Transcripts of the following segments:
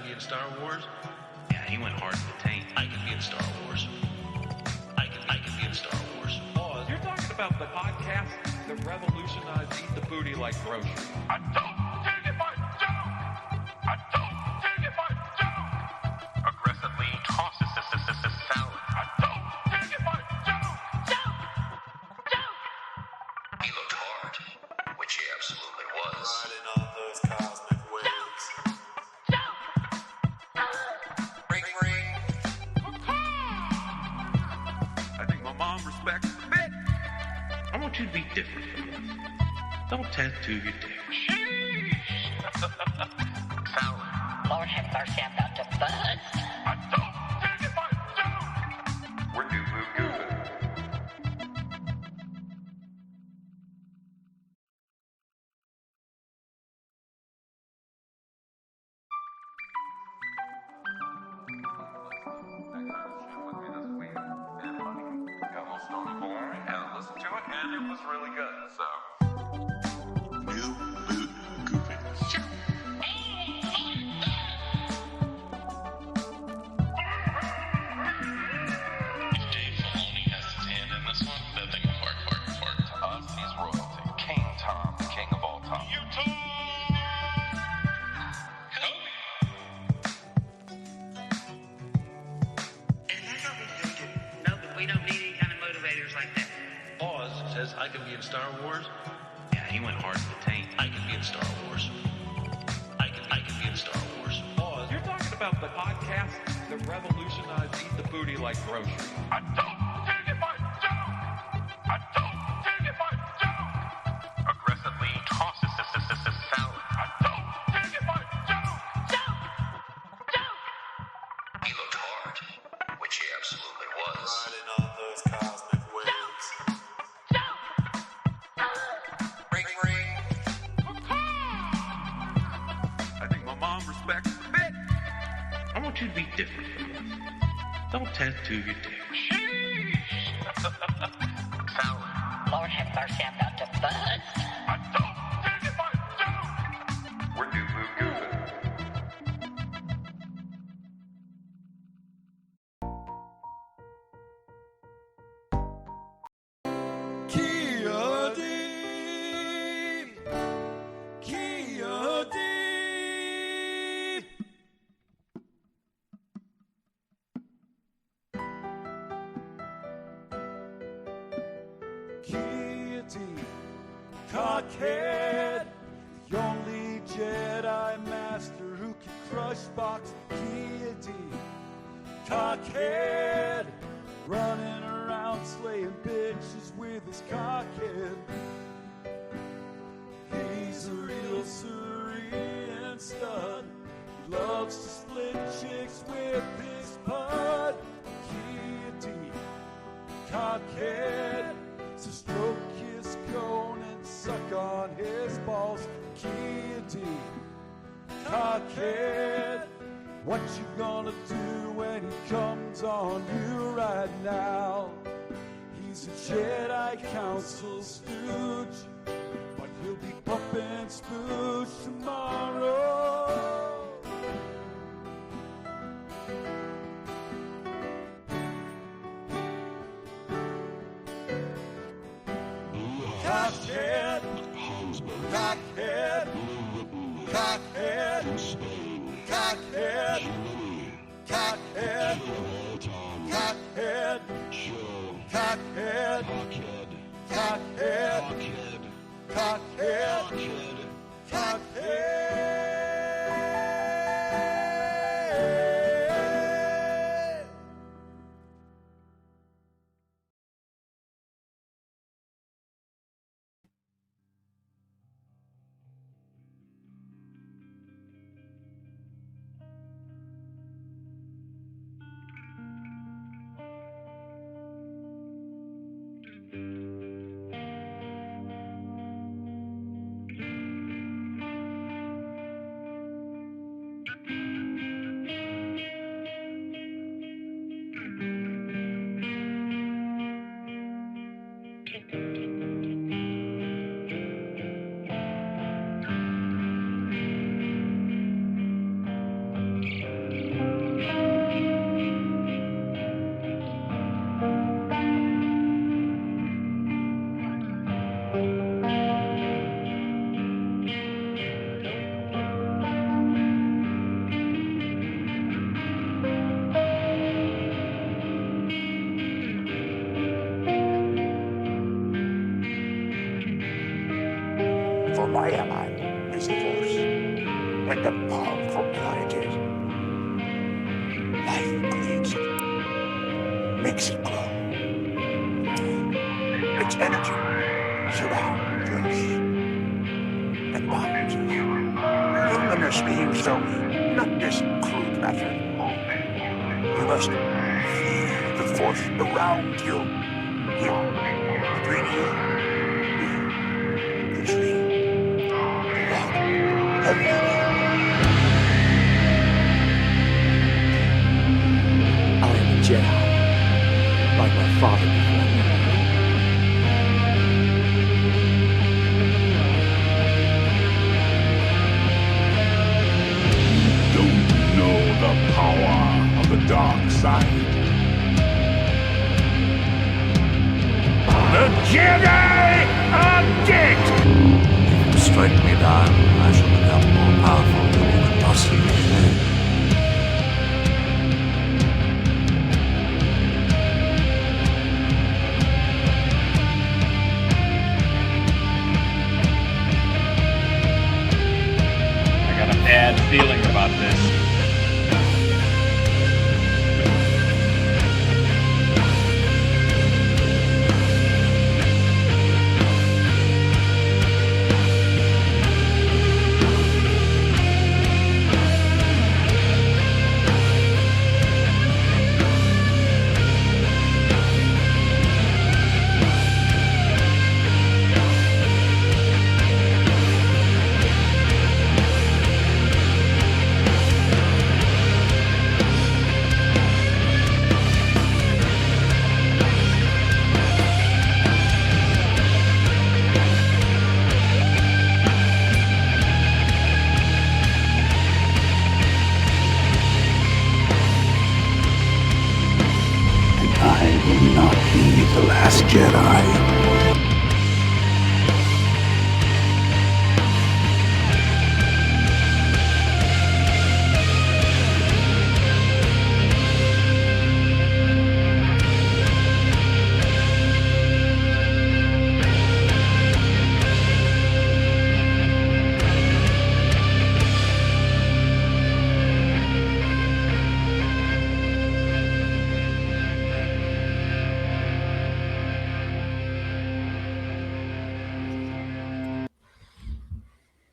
be in Star Wars. Yeah, he went hard to the taint. I can be in Star Wars. I can be in Star Wars. Pause. You're talking about the podcast that revolutionized Eat the Booty like grocery. I don't dig it, I don't. I don't dig it, I don't. Aggressively tosses salad. I don't dig it, I don't. He looked hard, which he absolutely was. Riding on those cosmic waves. Ring, ring. I think my mom respects the bit. I want you to be different from us. Don't tattoo your dick. Salad. Lord have mercy, I'm about to buzz. I don't dig it, I don't. We're new blue goofing. And it was really good, so. New Boot Goofing. If Dave Filoni has his hand in this one, that thing will fart. To us, he's royalty. King Tom, the king of all time. And that's what we do. No, but we don't need any kind of motivators like that. Oz says I can be in Star Wars. Yeah, he went hard to the taint. I can be in Star Wars. I can be in Star Wars. Pause. You're talking about the podcast that revolutionized Eat the Booty like grocery. I don't dig it, I don't. I don't dig it, I don't. Aggressively tosses salad. I don't dig it, I don't. He looked hard, which he absolutely was. Riding on those cosmic waves. Ring, ring. I think my mom respects the bit. I want you to be different from us. Don't tattoo your dick. Salad. Lord have mercy, I'm about to buzz. I don't dig it, I don't. We're new blue goofing. Cockhead, the only Jedi Master who can crush box guillotine. Cockhead, running around slaying bitches with his cockhead. He's a real Syrian stud. He loves to split chicks with his pud. Guillotine, cockhead, so stroke his cone and suck on his balls. Guillotine, cockhead, what you gonna do when he comes on you right now? He's a Jedi Council stooge, but he'll be pumping spooge tomorrow. Cockhead, cockhead, cockhead, cockhead, cockhead, cockhead, cockhead, cockhead, cockhead, cockhead. My ally is the Force, and the powerful planet is. Life creates it, makes it glow. Its energy surrounds us and binds us. Luminous beings, though, not this crude method. You must feel the Force around you. Here, between you, the tree, the rock, everything. I am a Jedi, like my father before me. Don't know the power of the dark side. The Jedi are dead! If you strike me down, I shall become more powerful than you could possibly imagine. I got a bad feeling about this. I will not be the last Jedi.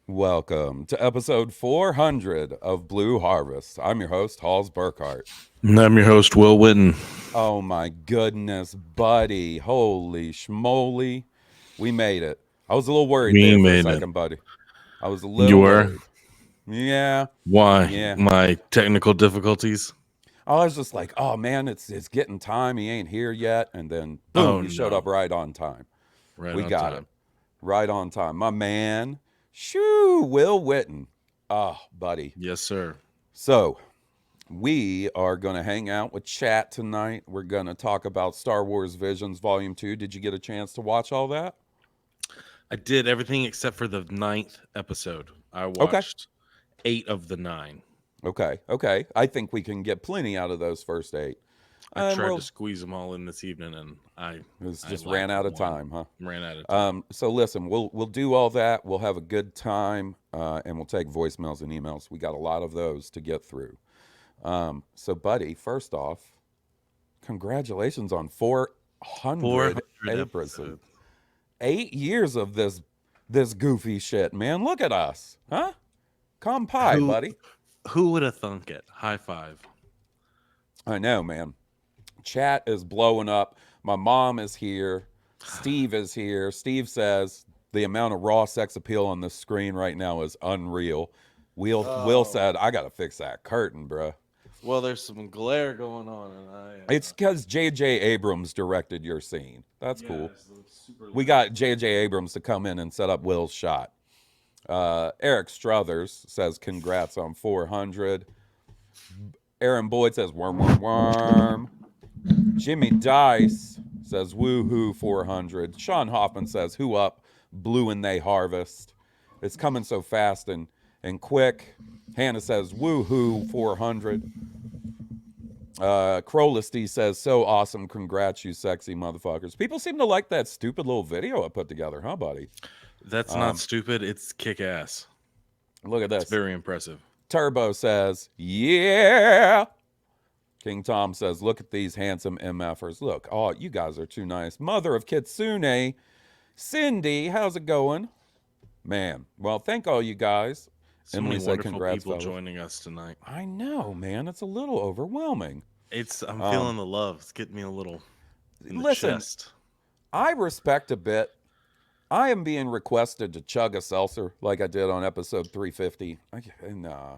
Welcome to episode 400 of Blue Harvest. I'm your host, Halls Burkhart. And I'm your host, Will Witten. Oh my goodness, buddy. Holy schmoly. We made it. I was a little worried there for a second, buddy. I was a little You were? worried. Yeah. Why? Yeah. My technical difficulties? I was just like, oh man, it's getting time. He ain't here yet. And then boom, he showed up right on time. We got it. Right on time. My man. Shoo, Will Witten. Oh, buddy. Yes, sir. So, we are going to hang out with chat tonight. We're going to talk about Star Wars Visions Volume 2. Did you get a chance to watch all that? I did everything except for the 9th episode. I watched 8 of the 9. Okay. I think we can get plenty out of those first 8. I tried to squeeze them all in this evening, and I ran out of time, huh? Ran out of time. So listen, we'll do all that. We'll have a good time, and we'll take voicemails and emails. We got a lot of those to get through. So, buddy, first off, congratulations on 400 episodes. 8 years of this goofy shit, man. Look at us, huh? Come pie, buddy. Who would have thunk it? High five. I know, man. Chat is blowing up. My mom is here. Steve is here. Steve says the amount of raw sex appeal on this screen right now is unreal. Will said, I got to fix that curtain, bro. Well, there's some glare going on. And it's because J.J. Abrams directed your scene. That's cool. We got J.J. Abrams to come in and set up Will's shot. Eric Struthers says, congrats on 400. Aaron Boyd says, worm, worm, worm. Jimmy Dice says, woohoo, 400. Sean Hoffman says, who up, blue and they harvest. It's coming so fast and quick. Hannah says, woohoo, 400. Crowlisty says, so awesome, congrats, you sexy motherfuckers. People seem to like that stupid little video I put together, huh, buddy? That's not stupid. It's kick ass. Look at this. It's very impressive. Turbo says, yeah. King Tom says, look at these handsome MFers. Look, oh, you guys are too nice. Mother of Kitsune, Cindy, how's it going? Man, well, thank all you guys. So Emily many said, wonderful congrats, people fellas. joining us tonight. I know, man. It's a little overwhelming. I'm feeling the love. It's getting me a little in the Listen, chest. I respect a bit. I am being requested to chug a seltzer like I did on episode 350. Nah.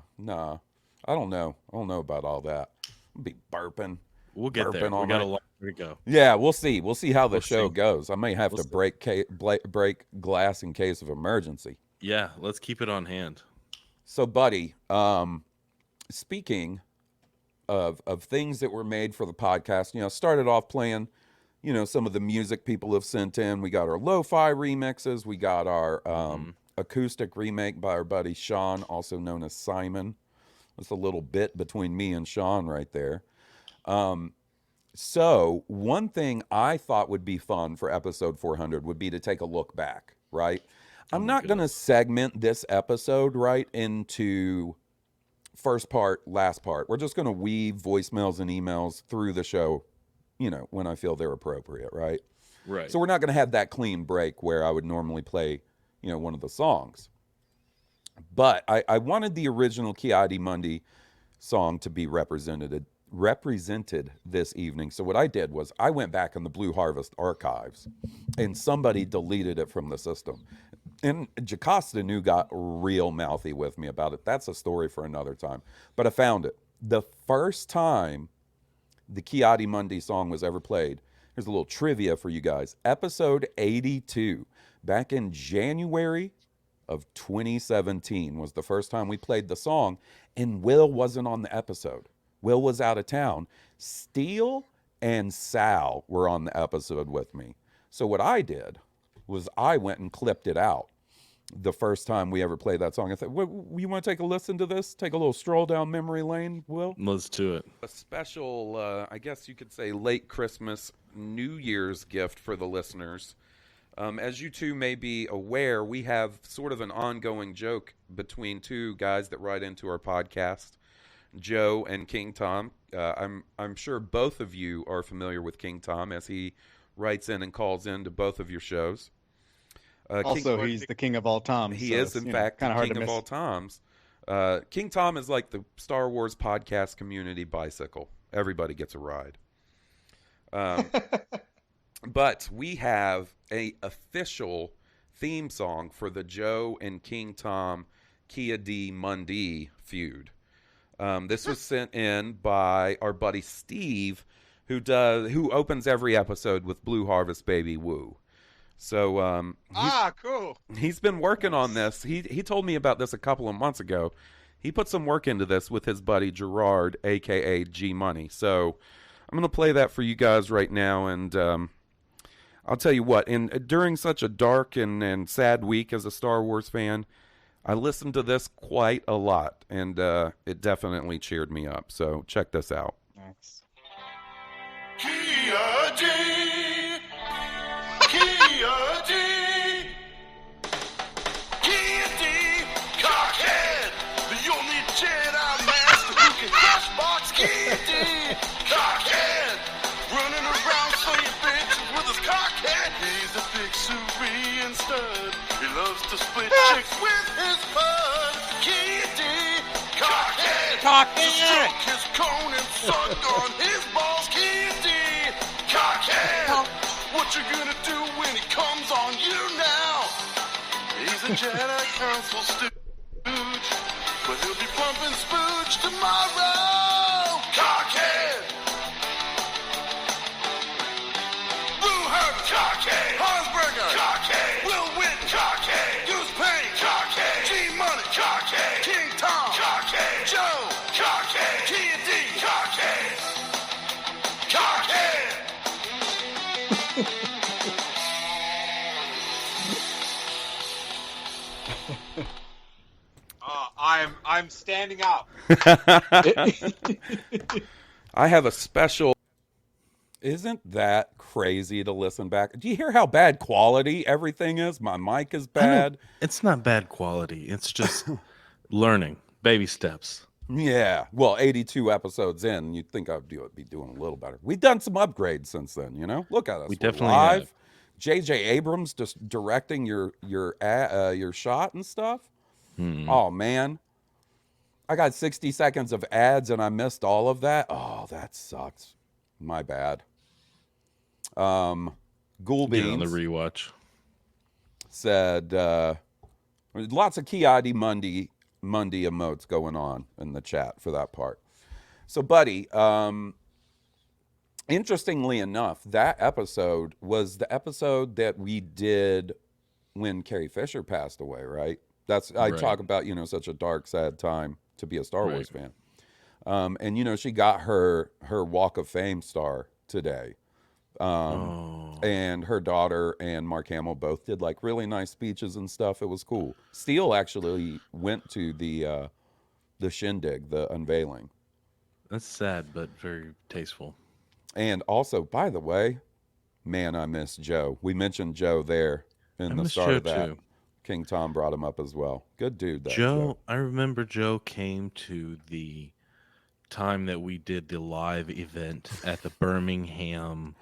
I don't know. I don't know about all that. I'll be burping. We'll get there. We got a long way to go. Yeah, we'll see. We'll see how the show goes. I may have to break glass in case of emergency. Yeah, let's keep it on hand. So, buddy, speaking of things that were made for the podcast, started off playing, some of the music people have sent in. We got our lo-fi remixes. We got our acoustic remake by our buddy Sean, also known as Simon. That's a little bit between me and Sean right there. So one thing I thought would be fun for episode 400 would be to take a look back, right? I'm not going to segment this episode right into first part, last part. We're just going to weave voicemails and emails through the show, when I feel they're appropriate, right? Right. So we're not going to have that clean break where I would normally play, one of the songs. But I wanted the original Ki-Adi-Mundi song to be represented this evening. So what I did was I went back in the Blue Harvest archives and somebody deleted it from the system. And Jocasta Nu got real mouthy with me about it. That's a story for another time. But I found it. The first time the Ki-Adi-Mundi song was ever played, here's a little trivia for you guys. Episode 82, back in January of 2017 was the first time we played the song, and Will wasn't on the episode. Will was out of town. Steele and Sal were on the episode with me. So what I did was I went and clipped it out the first time we ever played that song. I thought, you want to take a listen to this? Take a little stroll down memory lane, Will? Let's do it. A special, I guess you could say, late Christmas, New Year's gift for the listeners. As you two may be aware, we have sort of an ongoing joke between two guys that write into our podcast, Joe and King Tom. I'm sure both of you are familiar with King Tom as he writes in and calls in to both of your shows. Also, he's the king of all toms. He is, in fact, the king of all toms. King Tom is like the Star Wars podcast community bicycle. Everybody gets a ride. But we have a official theme song for the Joe and King Tom Ki-Adi-Mundi feud. This was sent in by our buddy Steve, who opens every episode with Blue Harvest Baby Woo. So cool. He's been working on this. He told me about this a couple of months ago. He put some work into this with his buddy Gerard, aka G Money. So I'm going to play that for you guys right now, and I'll tell you what, during such a dark and sad week as a Star Wars fan, I listened to this quite a lot, and it definitely cheered me up. So check this out. Thanks. Ki-Adi, Ki-Adi, Ki-Adi, cockhead, the only Jedi master who can crush box. Ki-Adi, cockhead, running around slaying bitches with his cockhead. He's a big Syrian stud. He loves to split chicks with his bud. Ki-Adi, cockhead, to stroke his cone and suck on his balls. Ki-Adi, cockhead, what you gonna do when he comes on you now? He's a Jedi Council stooge, but he'll be pumping spooge tomorrow. Cockhead, Blue Herbert, cockhead, Hansberger, cockhead, Will Witten, cockhead, Goose Payne, cockhead, G Money, cockhead, King Tom, cockhead, Joe, cockhead, Ki-Adi, cockhead, cockhead. I'm standing up. I have a special Isn't that crazy to listen back? Do you hear how bad quality everything is? My mic is bad. It's not bad quality. It's just learning, baby steps. Yeah. Well, 82 episodes in, you'd think I'd be doing a little better. We've done some upgrades since then, you know? Look at us. We We're definitely live. have. J.J. Abrams just directing your shot and stuff. Oh, man. I got 60 seconds of ads and I missed all of that. Oh, that sucks. My bad. Ghoul Get on Beans the rewatch. said lots of Key ID Monday emotes going on in the chat for that part. So, buddy, interestingly enough, that episode was the episode that we did when Carrie Fisher passed away, right? I talk about, such a dark, sad time to be a Star Wars fan. And, she got her Walk of Fame star today. And her daughter and Mark Hamill both did like really nice speeches and stuff. It was cool. Steele actually went to the shindig, the unveiling. That's sad, but very tasteful. And also, by the way, man, I miss Joe. We mentioned Joe there in the start of that. Too. King Tom brought him up as well. Good dude. Joe. I remember Joe came to the time that we did the live event at the Birmingham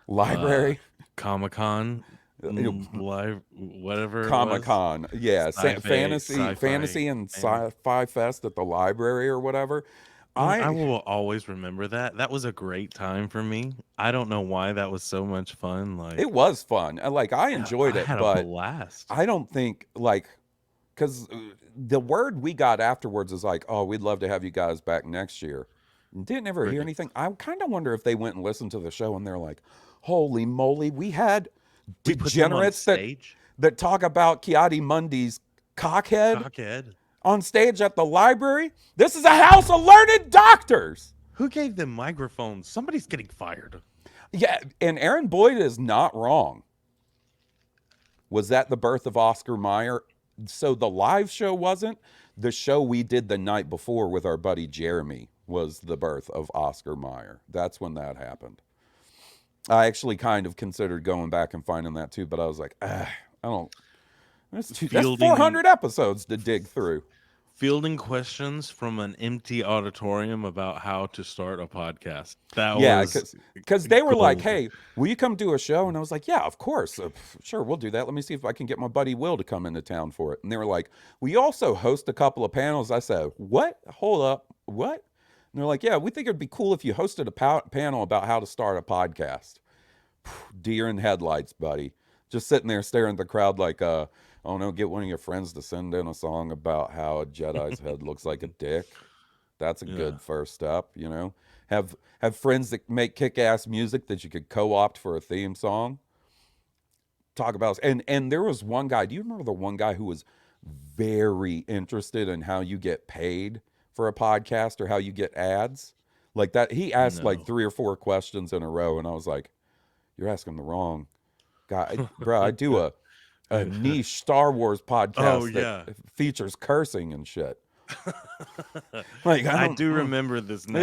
Library Comic-Con live whatever Comic-Con. Yeah, fantasy and sci-fi fest at the library or whatever. I will always remember that. That was a great time for me. I don't know why that was so much fun. Like, it was fun. I enjoyed it, had but a blast. I don't think because the word we got afterwards is like, oh, we'd love to have you guys back next year. Didn't ever hear anything. I kind of wonder if they went and listened to the show and they're like, holy moly, we had degenerates that talk about Kiadi Mundy's cockhead on stage at the library. This is a house of learned doctors. Who gave them microphones? Somebody's getting fired. Yeah, and Aaron Boyd is not wrong. Was that the birth of Oscar Mayer? So the live show wasn't. The show we did the night before with our buddy Jeremy was the birth of Oscar Mayer. That's when that happened. I actually kind of considered going back and finding that too, but I was like, I don't. That's 400 episodes to dig through. Fielding questions from an empty auditorium about how to start a podcast. Because they were like, hey, will you come do a show? And I was like, yeah, of course. Sure, we'll do that. Let me see if I can get my buddy Will to come into town for it. And they were like, we also host a couple of panels. I said, what? Hold up. What? And they're like, yeah, we think it'd be cool if you hosted a panel about how to start a podcast. Deer in headlights, buddy. Just sitting there staring at the crowd like, oh no, get one of your friends to send in a song about how a Jedi's head looks like a dick. That's a good first step, Have friends that make kick-ass music that you could co-opt for a theme song. Talk about, and there was one guy, do you remember the one guy who was very interested in how you get paid for a podcast or how you get ads? Like that, he asked like 3 or 4 questions in a row, and I was like, you're asking the wrong guy. Bro, I do a niche Star Wars podcast that features cursing and shit. I do remember this now.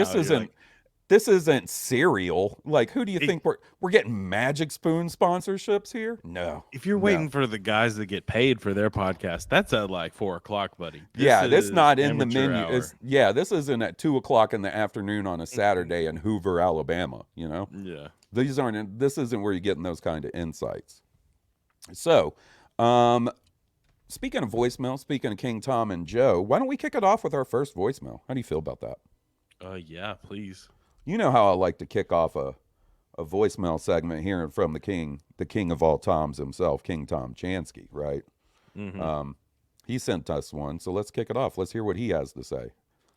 This isn't Serial. Like, who do you think we're getting Magic Spoon sponsorships here? No. If you're waiting for the guys that get paid for their podcast, that's at like 4:00, buddy. This not in the menu. This isn't at 2:00 in the afternoon on a Saturday in Hoover, Alabama. Yeah. This isn't where you're getting those kind of insights. So, speaking of voicemail, speaking of King Tom and Joe, why don't we kick it off with our first voicemail? How do you feel about that? Yeah, please. You know how I like to kick off a voicemail segment hearing from the king of all Toms himself, King Tom Chansky, right? Mm-hmm. He sent us one, so let's kick it off. Let's hear what he has to say.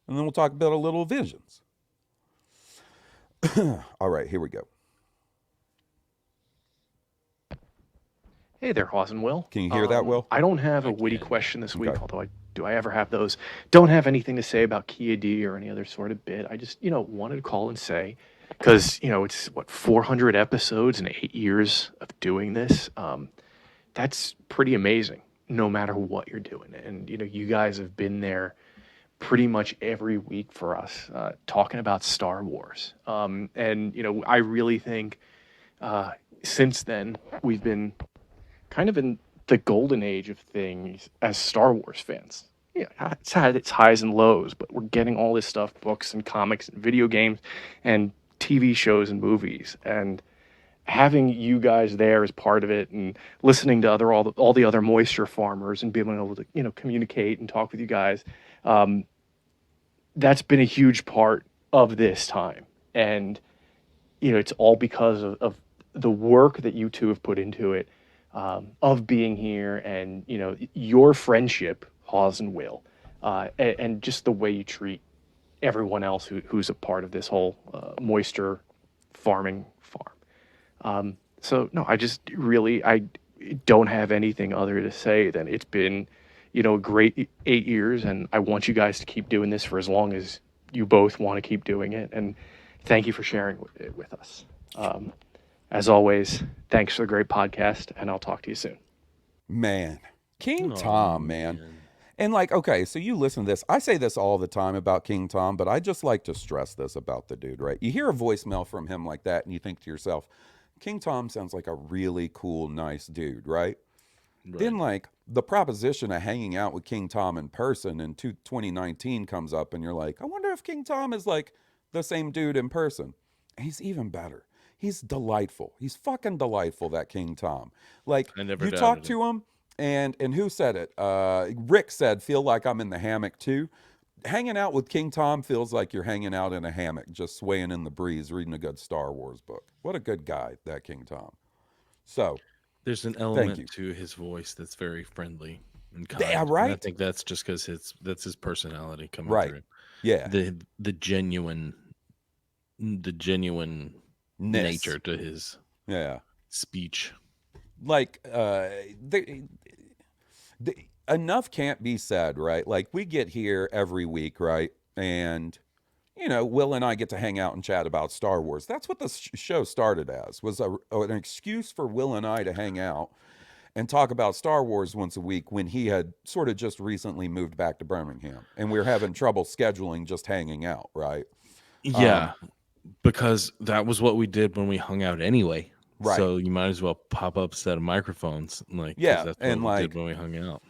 And then we'll talk about a little Visions. All right, here we go. Hey there, Hawes and Will. Can you hear that, Will? I don't have a witty question this week, although do I ever have those? Don't have anything to say about Kia D or any other sort of bit. I just, wanted to call and say, because, it's, 400 episodes and 8 years of doing this. That's pretty amazing, no matter what you're doing. And, you guys have been there pretty much every week for us, talking about Star Wars. And, you know, I really think since then we've been kind of in the golden age of things as Star Wars fans. Yeah, it's had its highs and lows, but we're getting all this stuff, books and comics and video games and TV shows and movies. And having you guys there as part of it and listening to all the other moisture farmers and being able to, you know, communicate and talk with you guys, that's been a huge part of this time. And, you know, it's all because of the work that you two have put into it, of being here and, you know, your friendship, Hawes and Will, and just the way you treat everyone else who's a part of this whole moisture farming farm. So no, I don't have anything other to say than it's been, you know, a great 8 years, and I want you guys to keep doing this for as long as you both want to keep doing it. And thank you for sharing it with us. As always, thanks for the great podcast, and I'll talk to you soon. Man, King Tom, man. And like, okay, so you listen to this. I say this all the time about King Tom, but I just like to stress this about the dude, right? You hear a voicemail from him like that, and you think to yourself, King Tom sounds like a really cool, nice dude, right? Then, like, the proposition of hanging out with King Tom in person in 2019 comes up, and you're like, I wonder if King Tom is like the same dude in person. And he's even better. He's delightful. He's fucking delightful, that King Tom. Like, you talk to him, and who said it? Rick said, feel like I'm in the hammock too. Hanging out with King Tom feels like you're hanging out in a hammock, just swaying in the breeze, reading a good Star Wars book. What a good guy, that King Tom. So, there's an element to his voice that's very friendly and kind. Yeah, right. And I think that's just because that's his personality coming through. Yeah. The genuine nature to his speech. Like enough can't be said, right? Like, we get here every week, right? And you know, Will and I get to hang out and chat about Star Wars. That's what the show started as, was an excuse for Will and I to hang out and talk about Star Wars once a week when he had sort of just recently moved back to Birmingham. And we were having trouble scheduling just hanging out, right? Yeah, because that was what we did when we hung out anyway. Right. So you might as well pop up a set of microphones. Like, yeah, that's and what we like, did when we hung out.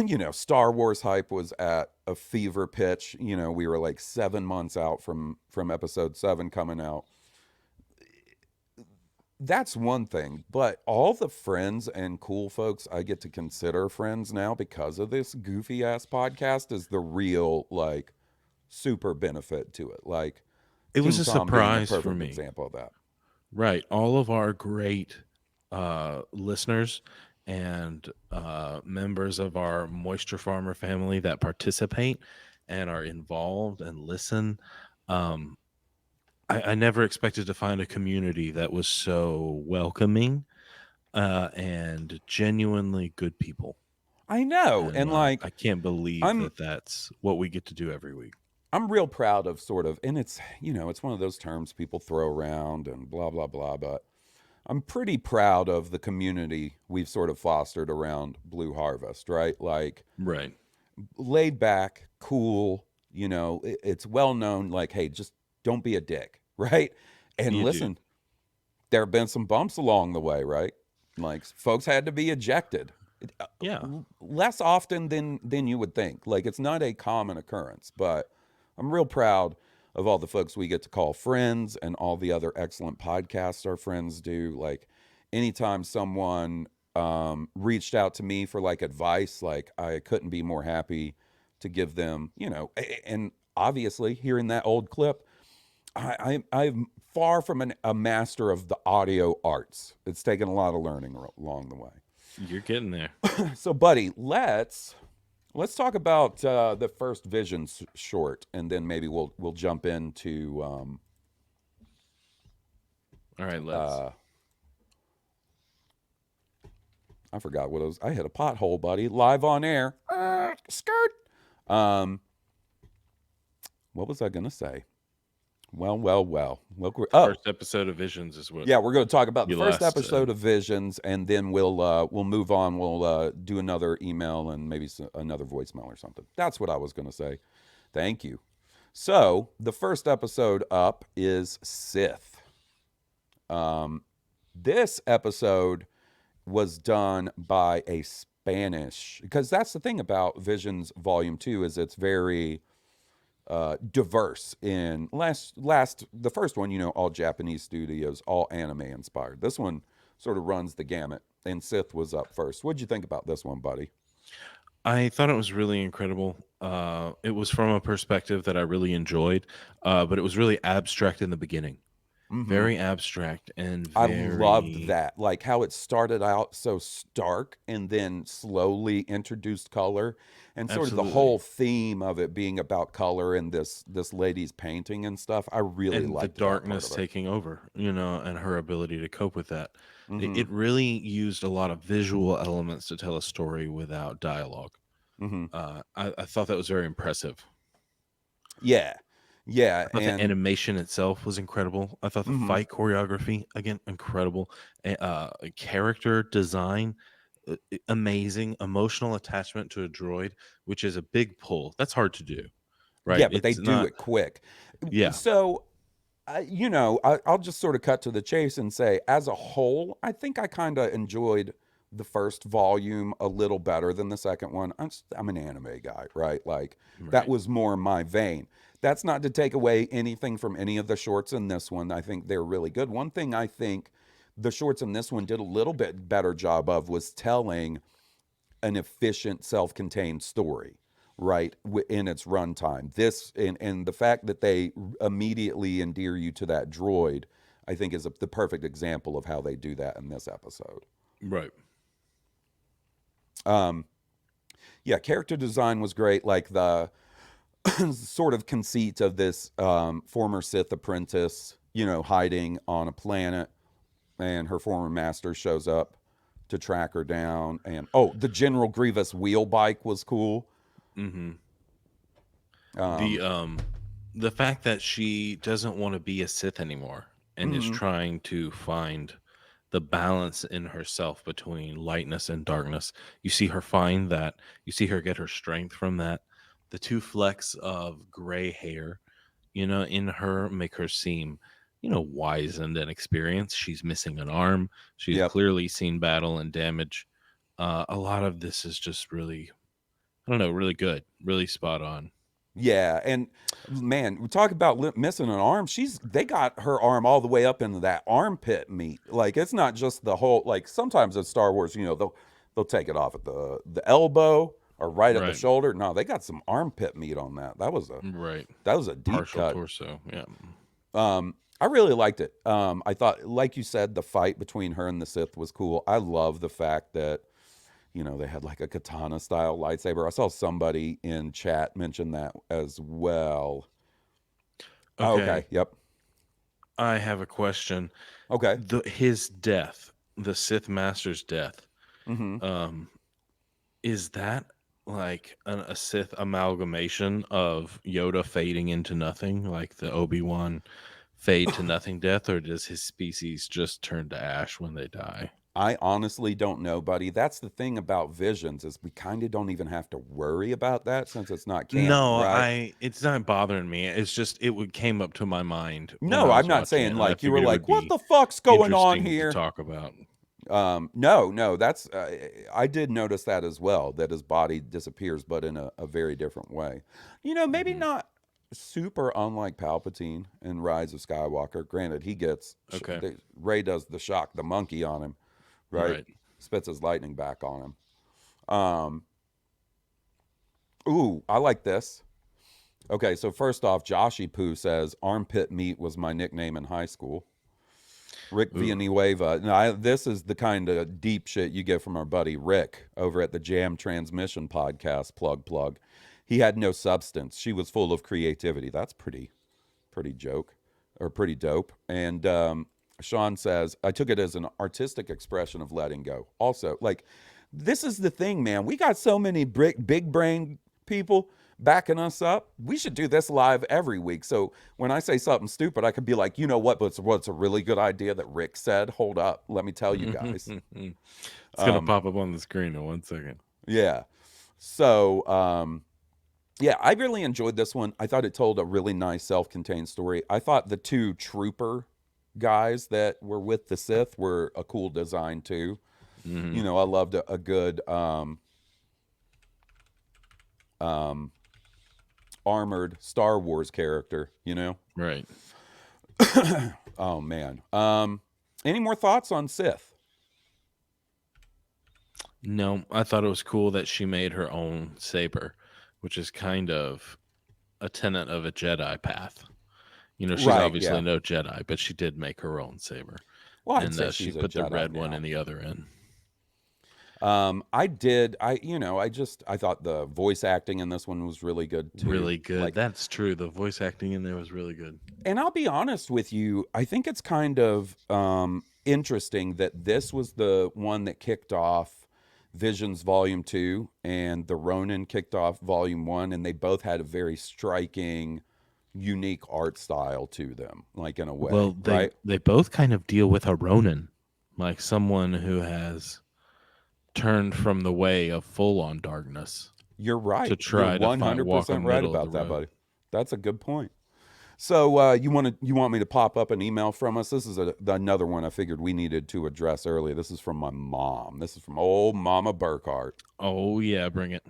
You know, Star Wars hype was at a fever pitch. You know, we were like 7 months out from episode 7 coming out. That's one thing, but all the friends and cool folks I get to consider friends now because of this goofy ass podcast is the real, like, super benefit to it. Like, it was a surprise for me. Example of that. Right. All of our great listeners and members of our Moisture Farmer family that participate and are involved and listen. I never expected to find a community that was so welcoming and genuinely good people. I know. And like, I can't believe that's what we get to do every week. I'm real proud of sort of, and it's, you know, it's one of those terms people throw around and blah, blah, blah, but I'm pretty proud of the community we've sort of fostered around Blue Harvest, right? Like, right. Laid back, cool, you know, it's well known, like, hey, just don't be a dick, right? And listen, there have been some bumps along the way, right? Like, folks had to be ejected. Yeah. Less often than you would think. Like, it's not a common occurrence, but I'm real proud of all the folks we get to call friends and all the other excellent podcasts our friends do. Like, anytime someone reached out to me for like advice, like, I couldn't be more happy to give them, you know, and obviously hearing that old clip, I'm far from a master of the audio arts. It's taken a lot of learning along the way. You're getting there. So, buddy, let's talk about the first Visions short, and then maybe we'll jump into. All right, let's. I forgot what it was. I hit a pothole, buddy. Live on air. Skirt. What was I gonna say? Well. First episode of Visions is what. Yeah, we're going to talk about the you first last, episode of Visions, and then we'll move on. We'll do another email and maybe another voicemail or something. That's what I was going to say. Thank you. So the first episode up is Sith. This episode was done by a Spanish, because that's the thing about Visions Volume 2 is it's very diverse. In the first one, all Japanese studios, all anime inspired. This one sort of runs the gamut, and Sith was up first. What'd you think about this one, buddy? I thought it was really incredible. It was from a perspective that I really enjoyed, but it was really abstract in the beginning. Very abstract and I loved that, like how it started out so stark and then slowly introduced color, and sort of the whole theme of it being about color and this lady's painting and stuff. I really liked the darkness taking over, and her ability to cope with that. It really used a lot of visual elements to tell a story without dialogue. I thought that was very impressive. Yeah. I thought the animation itself was incredible. I thought the fight choreography, again, incredible. Character design, amazing. Emotional attachment to a droid, which is a big pull. That's hard to do, right? Yeah, but they do it quick. Yeah. So, I'll just sort of cut to the chase and say, as a whole, I think I kind of enjoyed the first volume a little better than the second one. I'm an anime guy, right? Like, that was more my vein. That's not to take away anything from any of the shorts in this one. I think they're really good. One thing I think the shorts in this one did a little bit better job of was telling an efficient, self-contained story, right, in its runtime. This and the fact that they immediately endear you to that droid, I think is the perfect example of how they do that in this episode. Right. Yeah, character design was great. Like the sort of conceit of this former Sith apprentice, hiding on a planet, and her former master shows up to track her down. And the General Grievous wheel bike was cool. The fact that she doesn't want to be a Sith anymore and is trying to find the balance in herself between lightness and darkness. You see her find that. You see her get her strength from that. The 2 flecks of gray hair, in her make her seem, wizened and experienced. She's missing an arm. She's clearly seen battle and damage. A lot of this is just really, really good, really spot on. Yeah, and man, we talk about missing an arm. They got her arm all the way up into that armpit meat. Like, it's not just the whole. Like, sometimes in Star Wars, they'll take it off at the elbow or right at the shoulder. No, they got some armpit meat on that. That was a deep partial cut. torso. Yeah. I really liked it. I thought, like you said, the fight between her and the Sith was cool. I love the fact that they had like a katana style lightsaber. I saw somebody in chat mention that as well. Okay. Yep. I have a question. Okay. His death, the Sith Master's death, is that like a Sith amalgamation of Yoda fading into nothing, like the Obi-Wan fade to nothing death, or does his species just turn to ash when they die? I honestly don't know, buddy. That's the thing about Visions, is we kind of don't even have to worry about that since it's not canon. No, right? It's not bothering me. It's just came up to my mind. No, I'm not saying like you were like, what the fuck's going on here? To talk about. No, that's I did notice that as well, that his body disappears, but in a very different way. Maybe not super unlike Palpatine in Rise of Skywalker. Granted, he gets Rey does the shock the monkey on him. Right. Spits his lightning back on him. Ooh, I like this. Okay, so first off, Joshy Poo says, armpit meat was my nickname in high school. Rick Villanueva. Now, this is the kind of deep shit you get from our buddy Rick over at the Jam Transmission podcast, plug. He had no substance. She was full of creativity. That's pretty dope. And Sean says, I took it as an artistic expression of letting go. Also, like, this is the thing, man. We got so many big brain people, backing us up. We should do this live every week. So when I say something stupid, I could be like, you know what? What's a really good idea that Rick said? Hold up. Let me tell you guys. It's going to pop up on the screen in 1 second. Yeah. So, yeah, I really enjoyed this one. I thought it told a really nice self-contained story. I thought the 2 trooper guys that were with the Sith were a cool design too. You know, I loved a good armored Star Wars character, you know? Right. Oh man. Any more thoughts on Sith? No, I thought it was cool that she made her own saber, which is kind of a tenet of a Jedi path. You know, she's obviously no Jedi, but she did make her own saber. Well, I'd and say she she's a put the Jedi red now. one in the other end. I thought the voice acting in this one was really good too. Really good. That's true. The voice acting in there was really good. And I'll be honest with you, I think it's kind of interesting that this was the one that kicked off Visions Volume 2 and the Ronin kicked off Volume 1, and they both had a very striking, unique art style to them, like in a way. Well, they both kind of deal with a Ronin, like someone who has turned from the way of full-on darkness. You're right. To try You're to walk 100% right about that, buddy. That's a good point. So you want me to pop up an email from us? This is another one I figured we needed to address earlier. This is from my mom. This is from old Mama Burkhart. Oh yeah, bring it.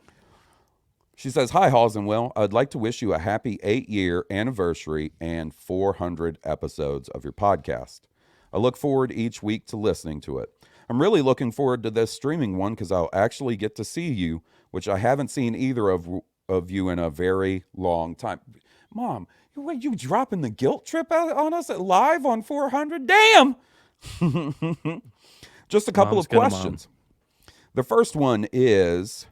She says, "Hi, Halls and Will. I'd like to wish you a happy 8-year anniversary and 400 episodes of your podcast. I look forward each week to listening to it. I'm really looking forward to this streaming one because I'll actually get to see you, which I haven't seen either of you in a very long time." Mom, you dropping the guilt trip out on us live on 400? Damn! Just a couple of questions. The first one is,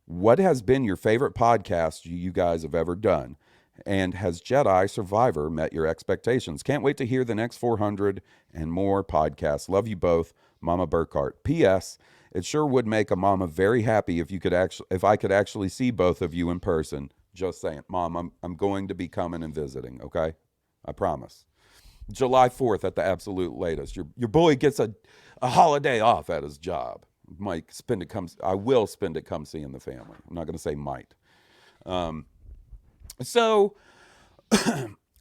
what has been your favorite podcast you guys have ever done? And has Jedi Survivor met your expectations? Can't wait to hear the next 400 and more podcasts. Love you both, Mama Burkhart. P.S. It sure would make a mama very happy if I could actually see both of you in person. Just saying. Mom, I'm going to be coming and visiting, okay? I promise. July 4th at the absolute latest. Your boy gets a holiday off at his job. I will spend it come seeing the family. I'm not going to say might. So,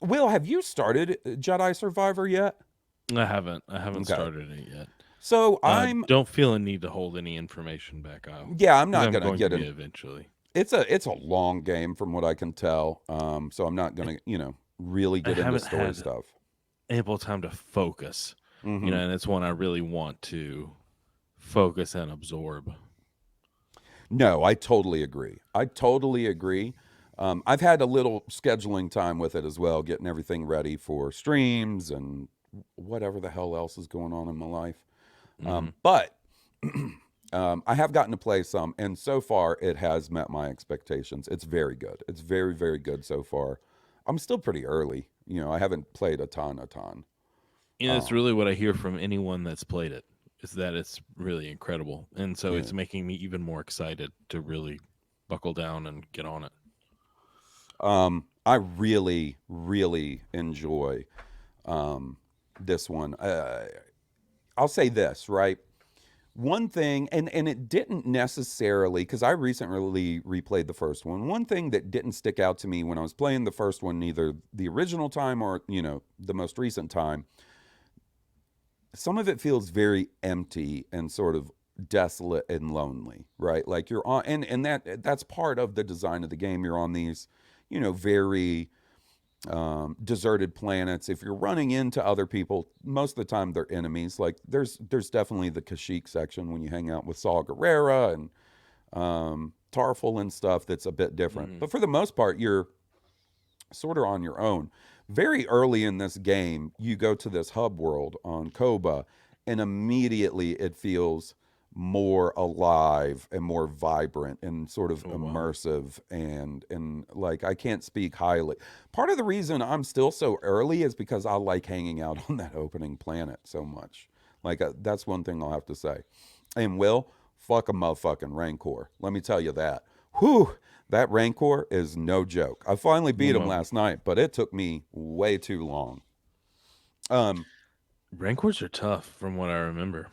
Will, have you started Jedi Survivor yet? I haven't started it yet. So I don't feel a need to hold any information back out. Yeah, I'm not going to get it eventually. It's a long game from what I can tell. So I'm not going to, really get into story stuff. Ample time to focus, and it's one I really want to focus and absorb. No, I totally agree. I've had a little scheduling time with it as well, getting everything ready for streams and whatever the hell else is going on in my life. But I have gotten to play some, and so far it has met my expectations. It's very good. It's very, very good so far. I'm still pretty early. I haven't played a ton. It's really what I hear from anyone that's played it, is that it's really incredible. And so it's making me even more excited to really buckle down and get on it. I really, really enjoy this one. I'll say this, right? One thing, and it didn't necessarily, because I recently replayed the first one. One thing that didn't stick out to me when I was playing the first one, neither the original time or, the most recent time, some of it feels very empty and sort of desolate and lonely, right? Like you're on, and that's part of the design of the game. You're on these, very deserted planets. If you're running into other people, most of the time they're enemies. Like there's definitely the Kashyyyk section when you hang out with Saw Gerrera and Tarful and stuff that's a bit different. But for the most part, you're sort of on your own. Very early in this game, you go to this hub world on Koba, and immediately it feels more alive and more vibrant and sort of immersive and like I can't speak highly. Part of the reason I'm still so early is because I like hanging out on that opening planet so much. Like that's one thing I'll have to say. And Will, fuck a motherfucking Rancor. Let me tell you that. Whew, That Rancor is no joke. I finally beat him Well, last night, but it took me way too long. Rancors are tough, from what I remember.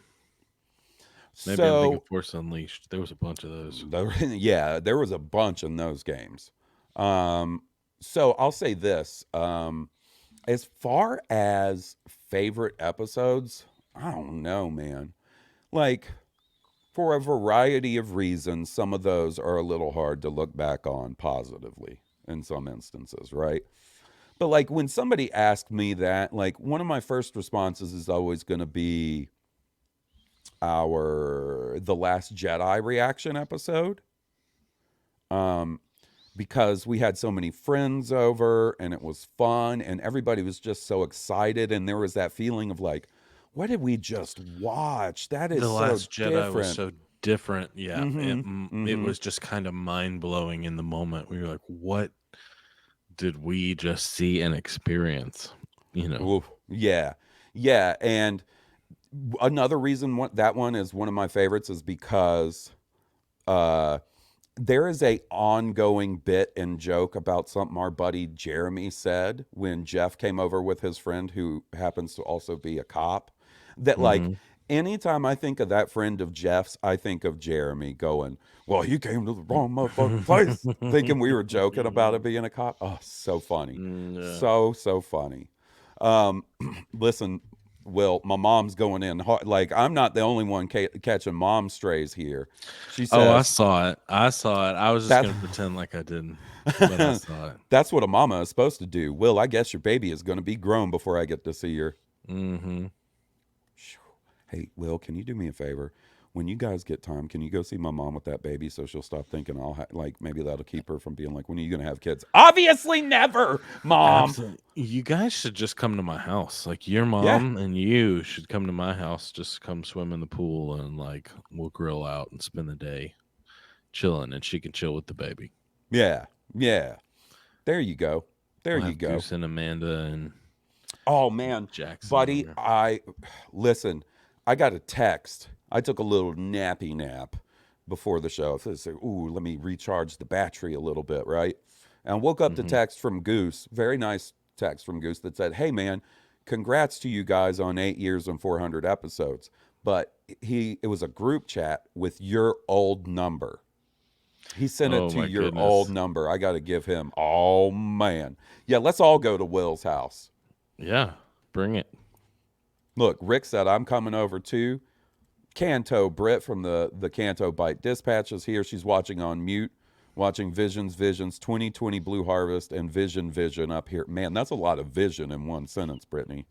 Maybe I'm So thinking Force Unleashed. There was a bunch of those. yeah, there was a bunch in those games. So I'll say this. As far as favorite episodes, I don't know, man. Like, for a variety of reasons, some of those are a little hard to look back on positively in some instances, right? But like when somebody asked me that, like one of my first responses is always going to be our The Last Jedi reaction episode. Because we had so many friends over and it was fun and everybody was just so excited and there was that feeling of like, what did we just watch? That is The Last so Jedi different. was so different. Yeah. Mm-hmm, It was just kind of mind blowing in the moment. We were like, what did we just see and experience? You know? Oof, yeah. Yeah. And another reason that one is one of my favorites is because there is a ongoing bit and joke about something our buddy Jeremy said when Jeff came over with his friend who happens to also be a cop. That like anytime I think of that friend of Jeff's, I think of Jeremy going, well, you came to the wrong motherfucking place, thinking we were joking about it being a cop. Oh, so funny. So funny. Listen, Will, my mom's going in hard. Like, I'm not the only one catching mom strays here. She says, oh, I saw it. I was just going to pretend like I didn't, but I saw it. That's what a mama is supposed to do. Will, I guess your baby is going to be grown before I get to see her. Mm-hmm. Hey, Will, can you do me a favor? When you guys get time, can you go see my mom with that baby so she'll stop thinking like maybe that'll keep her from being like, when are you going to have kids? Obviously never, Mom. Absolutely. You guys should just come to my house. Like your mom and you should come to my house. Just come swim in the pool and like we'll grill out and spend the day chilling and she can chill with the baby. Yeah. Yeah. There you go. There you go. Goose and Amanda and oh man, Jackson, buddy, listen, I got a text. I took a little nappy nap before the show. I said, ooh, let me recharge the battery a little bit, right? And I woke up to text from Goose, very nice text from Goose that said, hey man, congrats to you guys on 8 years and 400 episodes. But it was a group chat with your old number. He sent it to your old number. I got to give him, oh man. Yeah, let's all go to Will's house. Yeah, bring it. Look, Rick said, I'm coming over too. Canto Britt from the Canto Bite Dispatch is here. She's watching on mute, watching Visions, 2020 Blue Harvest, and Vision up here. Man, that's a lot of vision in one sentence, Brittany.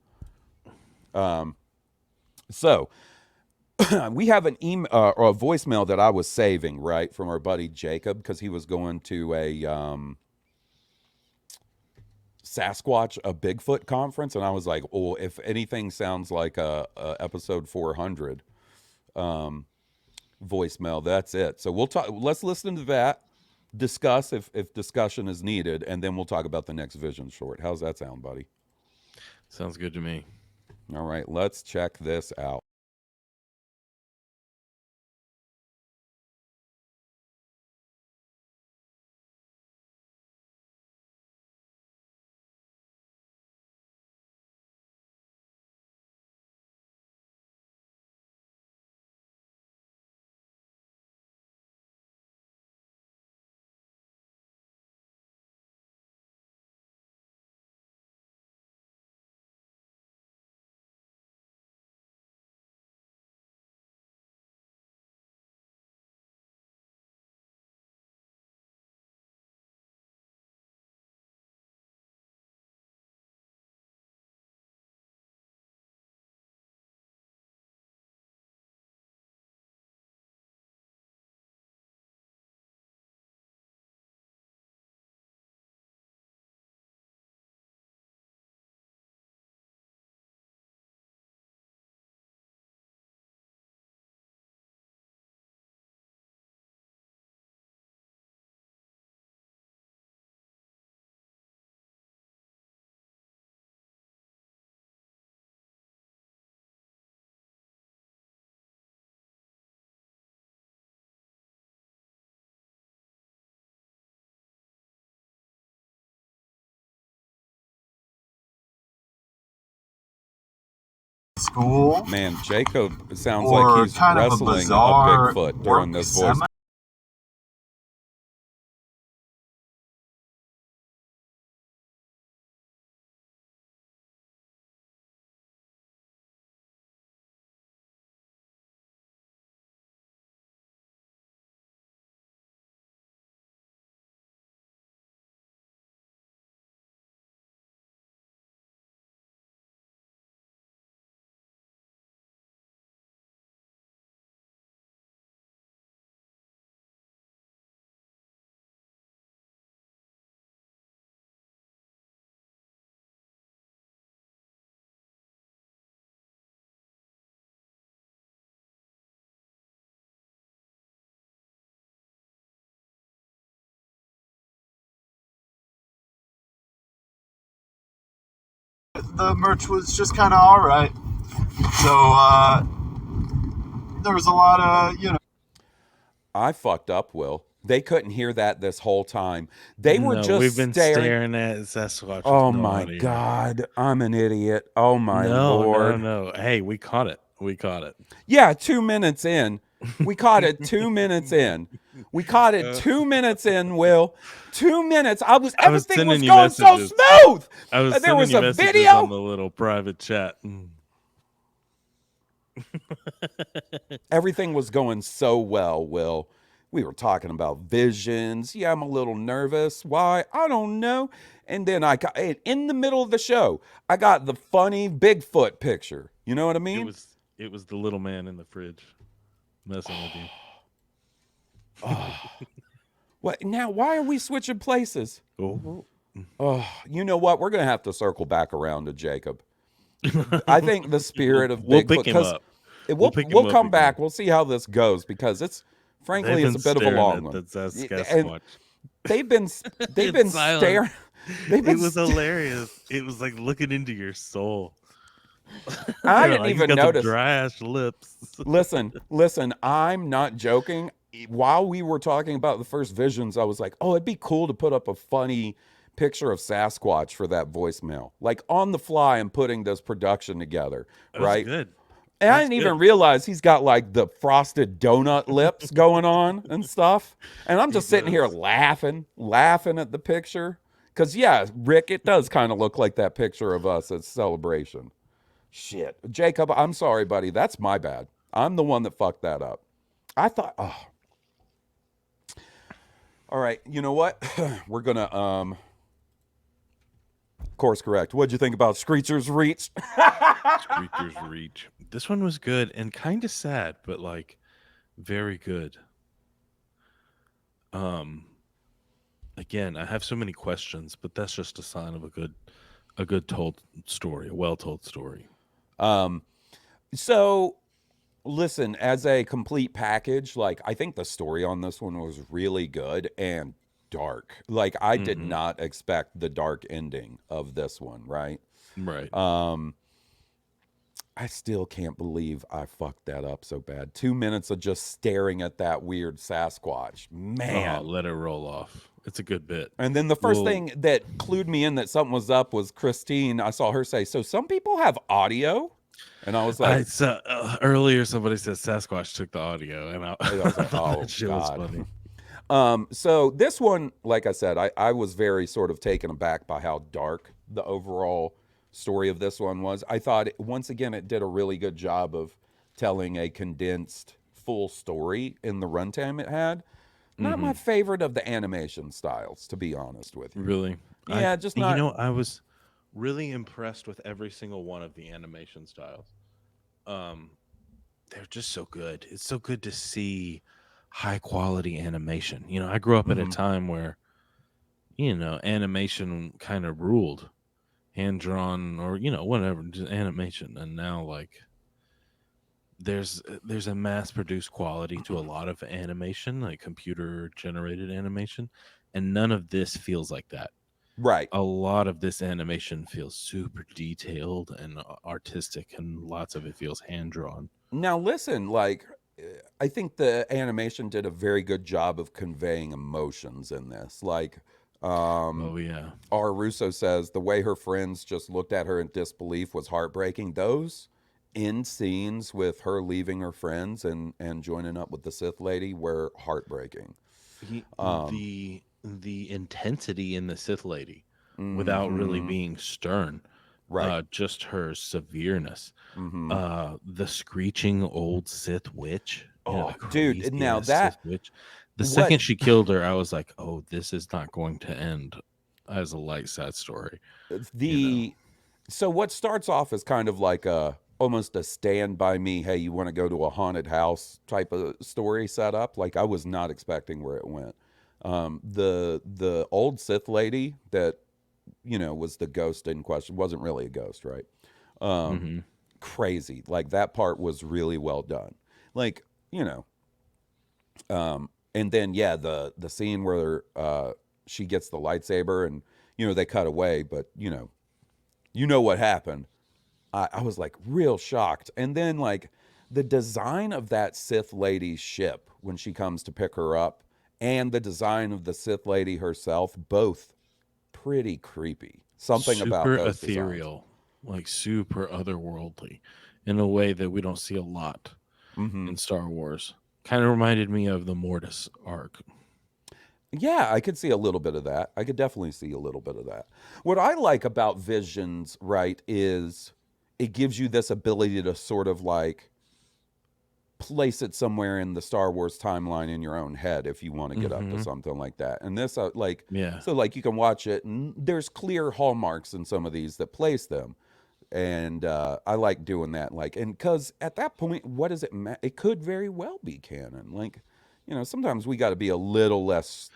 So we have an email or a voicemail that I was saving, right, from our buddy Jacob because he was going to a Sasquatch, a Bigfoot conference, and I was like, oh, if anything sounds like a episode 400 voicemail, that's it. So we'll talk. Let's listen to that, discuss if discussion is needed, and then we'll talk about the next Vision short. How's that sound, buddy? Sounds good to me. All right, let's check this out. school. Man, Jacob sounds or like he's kind of a wrestling a bizarre Bigfoot during work this voice. The merch was just kind of all right. So there was a lot of, I fucked up, Will. They couldn't hear that this whole time. They were just we've been staring at Sasquatch. Oh with no my audio. God, I'm an idiot. Oh my No. Lord. Hey, we caught it. Yeah, 2 minutes in. We caught it 2 minutes in. We caught it 2 minutes in, Will. 2 minutes. Everything was going so smooth. I was there was sending you a messages video on the little private chat. Everything was going so well, Will. We were talking about visions. Yeah, I'm a little nervous. Why? I don't know. And then in the middle of the show, I got the funny Bigfoot picture. You know what I mean? It was the little man in the fridge messing with you. What now? Why are we switching places? Oh, you know what? We're gonna have to circle back around to Jacob. I think the spirit of We'll Bigfoot. pick him up. We'll come back. We'll see how this goes because it's frankly it's a bit of a long one. And they've been staring. It was hilarious. It was like looking into your soul. I didn't even notice. Dry ass lips. Listen. I'm not joking. While we were talking about the first visions, I was like, "Oh, it'd be cool to put up a funny picture of Sasquatch for that voicemail." Like on the fly, I'm putting this production together, right? Good. And I didn't even realize he's got like the frosted donut lips going on and stuff. And I'm just sitting here laughing at the picture. Because, yeah, Rick, it does kind of look like that picture of us at Celebration. Shit. Jacob, I'm sorry, buddy. That's my bad. I'm the one that fucked that up. I thought, All right, you know what? We're going to, course correct. What'd you think about Screecher's Reach? Screecher's Reach. This one was good and kind of sad, but like very good. Again, I have so many questions, but that's just a sign of a good told story, a well told story. So listen, as a complete package, like I think the story on this one was really good and dark. Like I did not expect the dark ending of this one, right? Right. I still can't believe I fucked that up so bad. 2 minutes of just staring at that weird Sasquatch. Man. Let it roll off. It's a good bit. And then the first thing that clued me in that something was up was Christine. I saw her say, "So some people have audio?" And I was like, earlier somebody said Sasquatch took the audio, and I was like, "Oh, that shit was funny." So this one, like I said, I was very sort of taken aback by how dark the overall story of this one was. I thought, once again, it did a really good job of telling a condensed, full story in the runtime it had. Not my favorite of the animation styles, to be honest with you. Really? Yeah, just not. You know, I was really impressed with every single one of the animation styles. They're just so good. It's so good to see high quality animation. You know, I grew up at a time where, animation kind of ruled, hand drawn or whatever, just animation. And now like there's a mass produced quality to a lot of animation, like computer generated animation, and none of this feels like that. Right. A lot of this animation feels super detailed and artistic, and lots of it feels hand drawn. Now listen, like I think the animation did a very good job of conveying emotions in this. Like R. Russo says the way her friends just looked at her in disbelief was heartbreaking. Those end scenes with her leaving her friends and joining up with the Sith lady were heartbreaking. The intensity in the Sith lady, without really being stern, right? Just her severeness. The screeching old Sith witch. Oh, dude! Now that Sith witch, the second she killed her, I was like, "Oh, this is not going to end as a light, sad story." So what starts off as kind of like almost a Stand By Me, hey, you want to go to a haunted house type of story setup. Like I was not expecting where it went. The old Sith lady that, you know, was the ghost in question, wasn't really a ghost, right? Crazy. Like that part was really well done. Like, you know, and then, yeah, the scene where she gets the lightsaber and, you know, they cut away, but you know what happened. I was like real shocked. And then like the design of that Sith lady's ship when she comes to pick her up and the design of the Sith lady herself, both pretty creepy. Something super about those ethereal, designs. like super otherworldly in a way that we don't see a lot in Star Wars. Kind of reminded me of the Mortis arc. Yeah, I could see a little bit of that. I could definitely see a little bit of that. What I like about Visions, right, is it gives you this ability to sort of like place it somewhere in the Star Wars timeline in your own head if you want to get up to something like that. And this, so like you can watch it and there's clear hallmarks in some of these that place them. And I like doing that. Like, and because at that point, what does it matter? It could very well be canon. Like, you know, sometimes we got to be a little less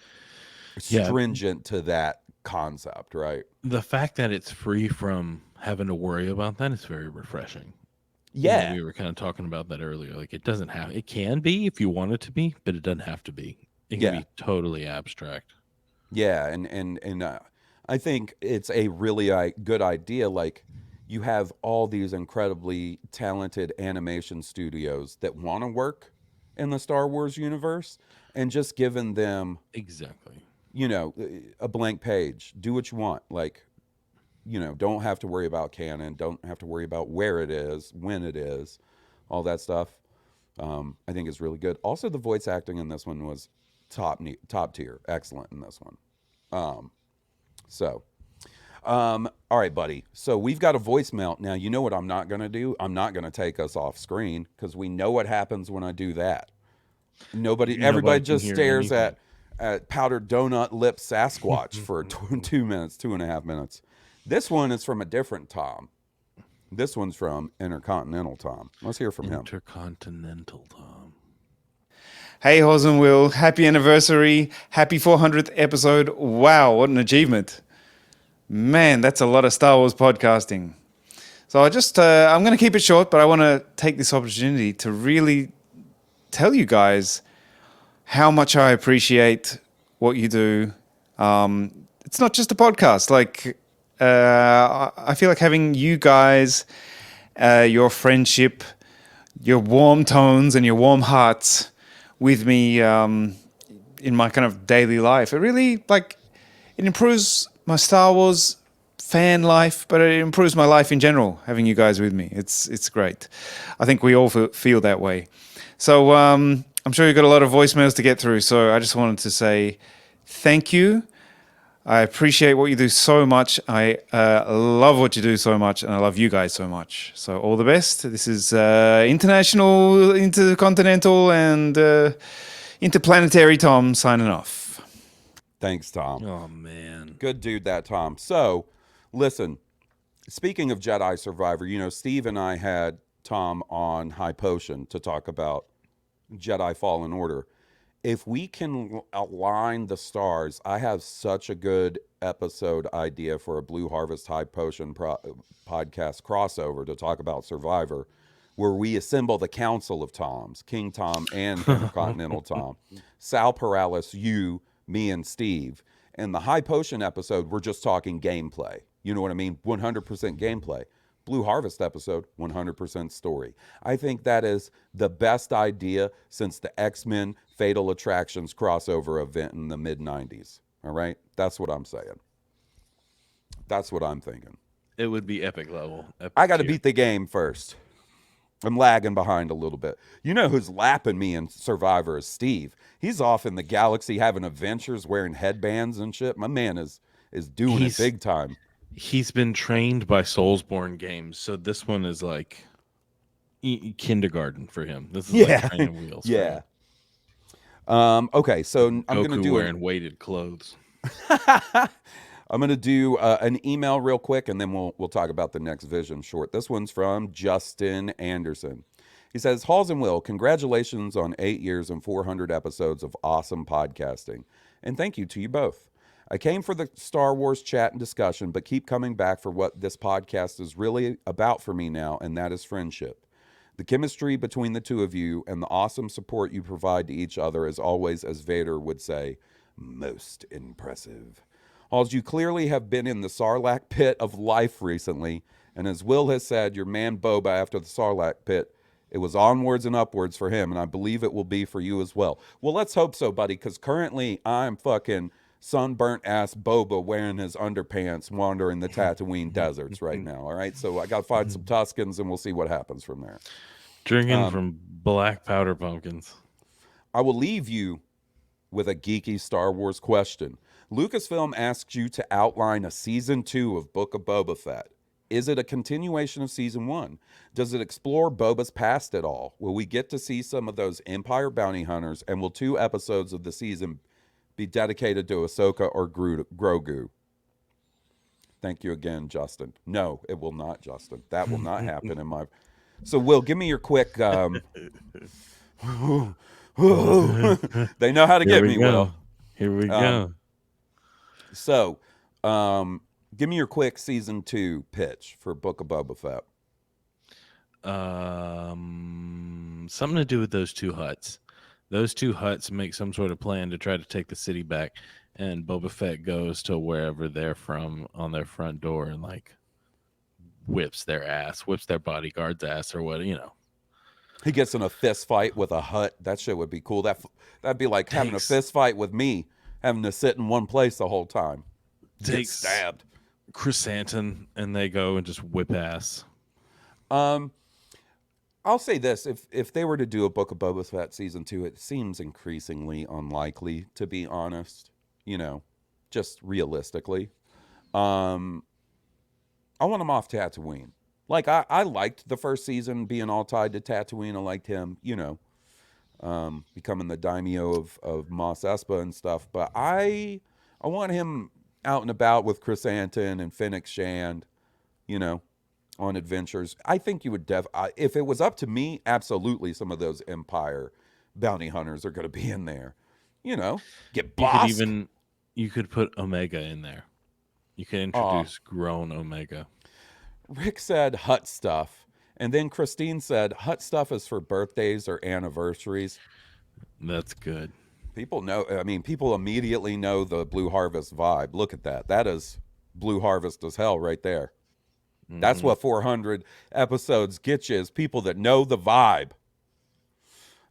stringent to that concept, right? The fact that it's free from having to worry about that is very refreshing. Yeah. You know, we were kind of talking about that earlier. Like it can be if you want it to be, but it doesn't have to be. It can be totally abstract. Yeah. And I think it's a really good idea. Like you have all these incredibly talented animation studios that want to work in the Star Wars universe and just giving them you know, a blank page, do what you want. Like, you know, don't have to worry about canon, don't have to worry about where it is, when it is, all that stuff. I think is really good. Also, the voice acting in this one was top tier, excellent in this one. All right, buddy. So we've got a voicemail. Now, you know what I'm not going to do? I'm not going to take us off screen because we know what happens when I do that. Everybody just stares at powdered donut lip Sasquatch for 2.5 minutes. This one is from a different Tom. This one's from Intercontinental Tom. Let's hear from him. Intercontinental Tom. Hey, Hoz and Will. Happy anniversary. Happy 400th episode. Wow, what an achievement. Man, that's a lot of Star Wars podcasting. So I'm going to keep it short, but I want to take this opportunity to really tell you guys how much I appreciate what you do. It's not just a podcast. Like, I feel like having you guys, your friendship, your warm tones and your warm hearts with me in my kind of daily life. It really, like, it improves my Star Wars fan life, but it improves my life in general, having you guys with me. It's great. I think we all feel that way. So I'm sure you've got a lot of voicemails to get through, so I just wanted to say thank you. I appreciate what you do so much. I love what you do so much, and I love you guys so much. So all the best. This is international, intercontinental, and interplanetary Tom signing off. Thanks, Tom. Oh, man. Good dude, that Tom. So, listen, speaking of Jedi Survivor, you know, Steve and I had Tom on High Potion to talk about Jedi Fallen Order. If we can align the stars, I have such a good episode idea for a Blue Harvest High Potion podcast crossover to talk about Survivor, where we assemble the Council of Toms, King Tom and Intercontinental Tom, Sal Perales, you, me, and Steve. In the High Potion episode, we're just talking gameplay. You know what I mean? 100% gameplay. Blue Harvest episode, 100% story. I think that is the best idea since the X-Men Fatal Attractions crossover event in the mid-90s. All right? That's what I'm saying. That's what I'm thinking. It would be epic level. I got to beat the game first. I'm lagging behind a little bit. You know who's lapping me in Survivor is Steve. He's off in the galaxy having adventures, wearing headbands and shit. My man is doing it big time. He's been trained by Soulsborne Games, so this one is like kindergarten for him. This is like training wheels. Yeah. Okay, so I'm going to do wearing weighted clothes. I'm going to do an email real quick, and then we'll talk about the next Vision short. This one's from Justin Anderson. He says, Halls and Will, congratulations on 8 years and 400 episodes of awesome podcasting. And thank you to you both. I came for the Star Wars chat and discussion, but keep coming back for what this podcast is really about for me now, and that is friendship. The chemistry between the two of you and the awesome support you provide to each other is always, as Vader would say, most impressive. Halls, you clearly have been in the Sarlacc pit of life recently, and as Will has said, your man Boba after the Sarlacc pit, it was onwards and upwards for him, and I believe it will be for you as well. Well, let's hope so, buddy, because currently I'm fucking sunburnt-ass Boba wearing his underpants wandering the Tatooine deserts right now, all right? So I got to find some Tuskens, and we'll see what happens from there. Drinking from black powder pumpkins. I will leave you with a geeky Star Wars question. Lucasfilm asks you to outline a Season 2 of Book of Boba Fett. Is it a continuation of Season 1? Does it explore Boba's past at all? Will we get to see some of those Empire bounty hunters? And will 2 episodes of the season be dedicated to Ahsoka or Grogu? Thank you again, Justin. No, it will not, Justin. That will not happen in my... So, Will, give me your quick... They know how to get me, Will. Here we go. So, give me your quick Season 2 pitch for Book of Boba Fett. Something to do with those 2 huts. Those 2 huts make some sort of plan to try to take the city back, and Boba Fett goes to wherever they're from on their front door and like whips their bodyguard's ass or what, you know. He gets in a fist fight with a hut. That shit would be cool. That'd be like having a fist fight with me, having to sit in one place the whole time. Get stabbed. Chrysanthemum, and they go and just whip ass. I'll say this: if they were to do a Book of Boba Fett Season 2, it seems increasingly unlikely, to be honest. You know, just realistically. I want him off Tatooine. Like, I liked the first season being all tied to Tatooine. I liked him, you know, becoming the daimyo of Mos Espa and stuff. But I want him out and about with Chrysanthemum and Fennec Shand, you know, on adventures. I think you would if it was up to me, absolutely some of those Empire bounty hunters are going to be in there. You know, get bossed. You could put Omega in there. You could introduce grown Omega. Rick said hut stuff, and then Christine said hut stuff is for birthdays or anniversaries. That's good. People know. I mean, people immediately know the Blue Harvest vibe. Look at that. That is Blue Harvest as hell right there. Mm-hmm. That's what 400 episodes get you, is people that know the vibe.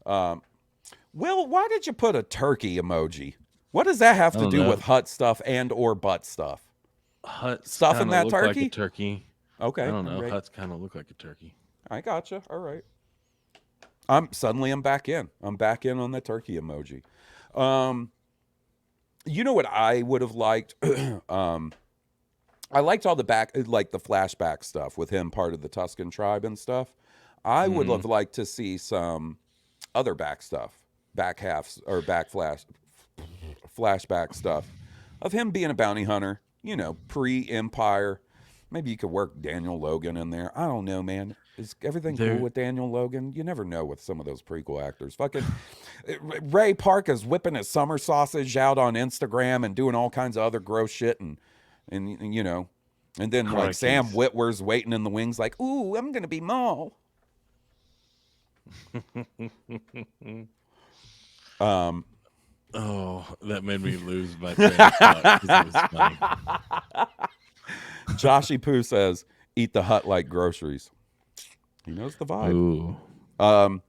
Will, why did you put a turkey emoji? What does that have to do with hut stuff and or butt stuff? Hut stuff in that turkey? Like a turkey. Okay. I don't know. Right. Huts kind of look like a turkey. I gotcha. All right. I'm back in. I'm back in on the turkey emoji. You know what I would have liked? I liked all the the flashback stuff with him part of the Tusken tribe and stuff. I would have liked to see some other back stuff, back halves or flashback stuff of him being a bounty hunter, you know, pre-Empire. Maybe you could work Daniel Logan in there. I don't know, man. Is everything cool with Daniel Logan? You never know with some of those prequel actors. Fucking Ray Park is whipping his summer sausage out on Instagram and doing all kinds of other gross shit, and you know, and then like Sam Witwer's waiting in the wings, like, ooh, I'm gonna be Maul. Oh, that made me lose my train of thought because it was funny. Joshy Poo says, eat the hut like groceries. He knows the vibe. Ooh. All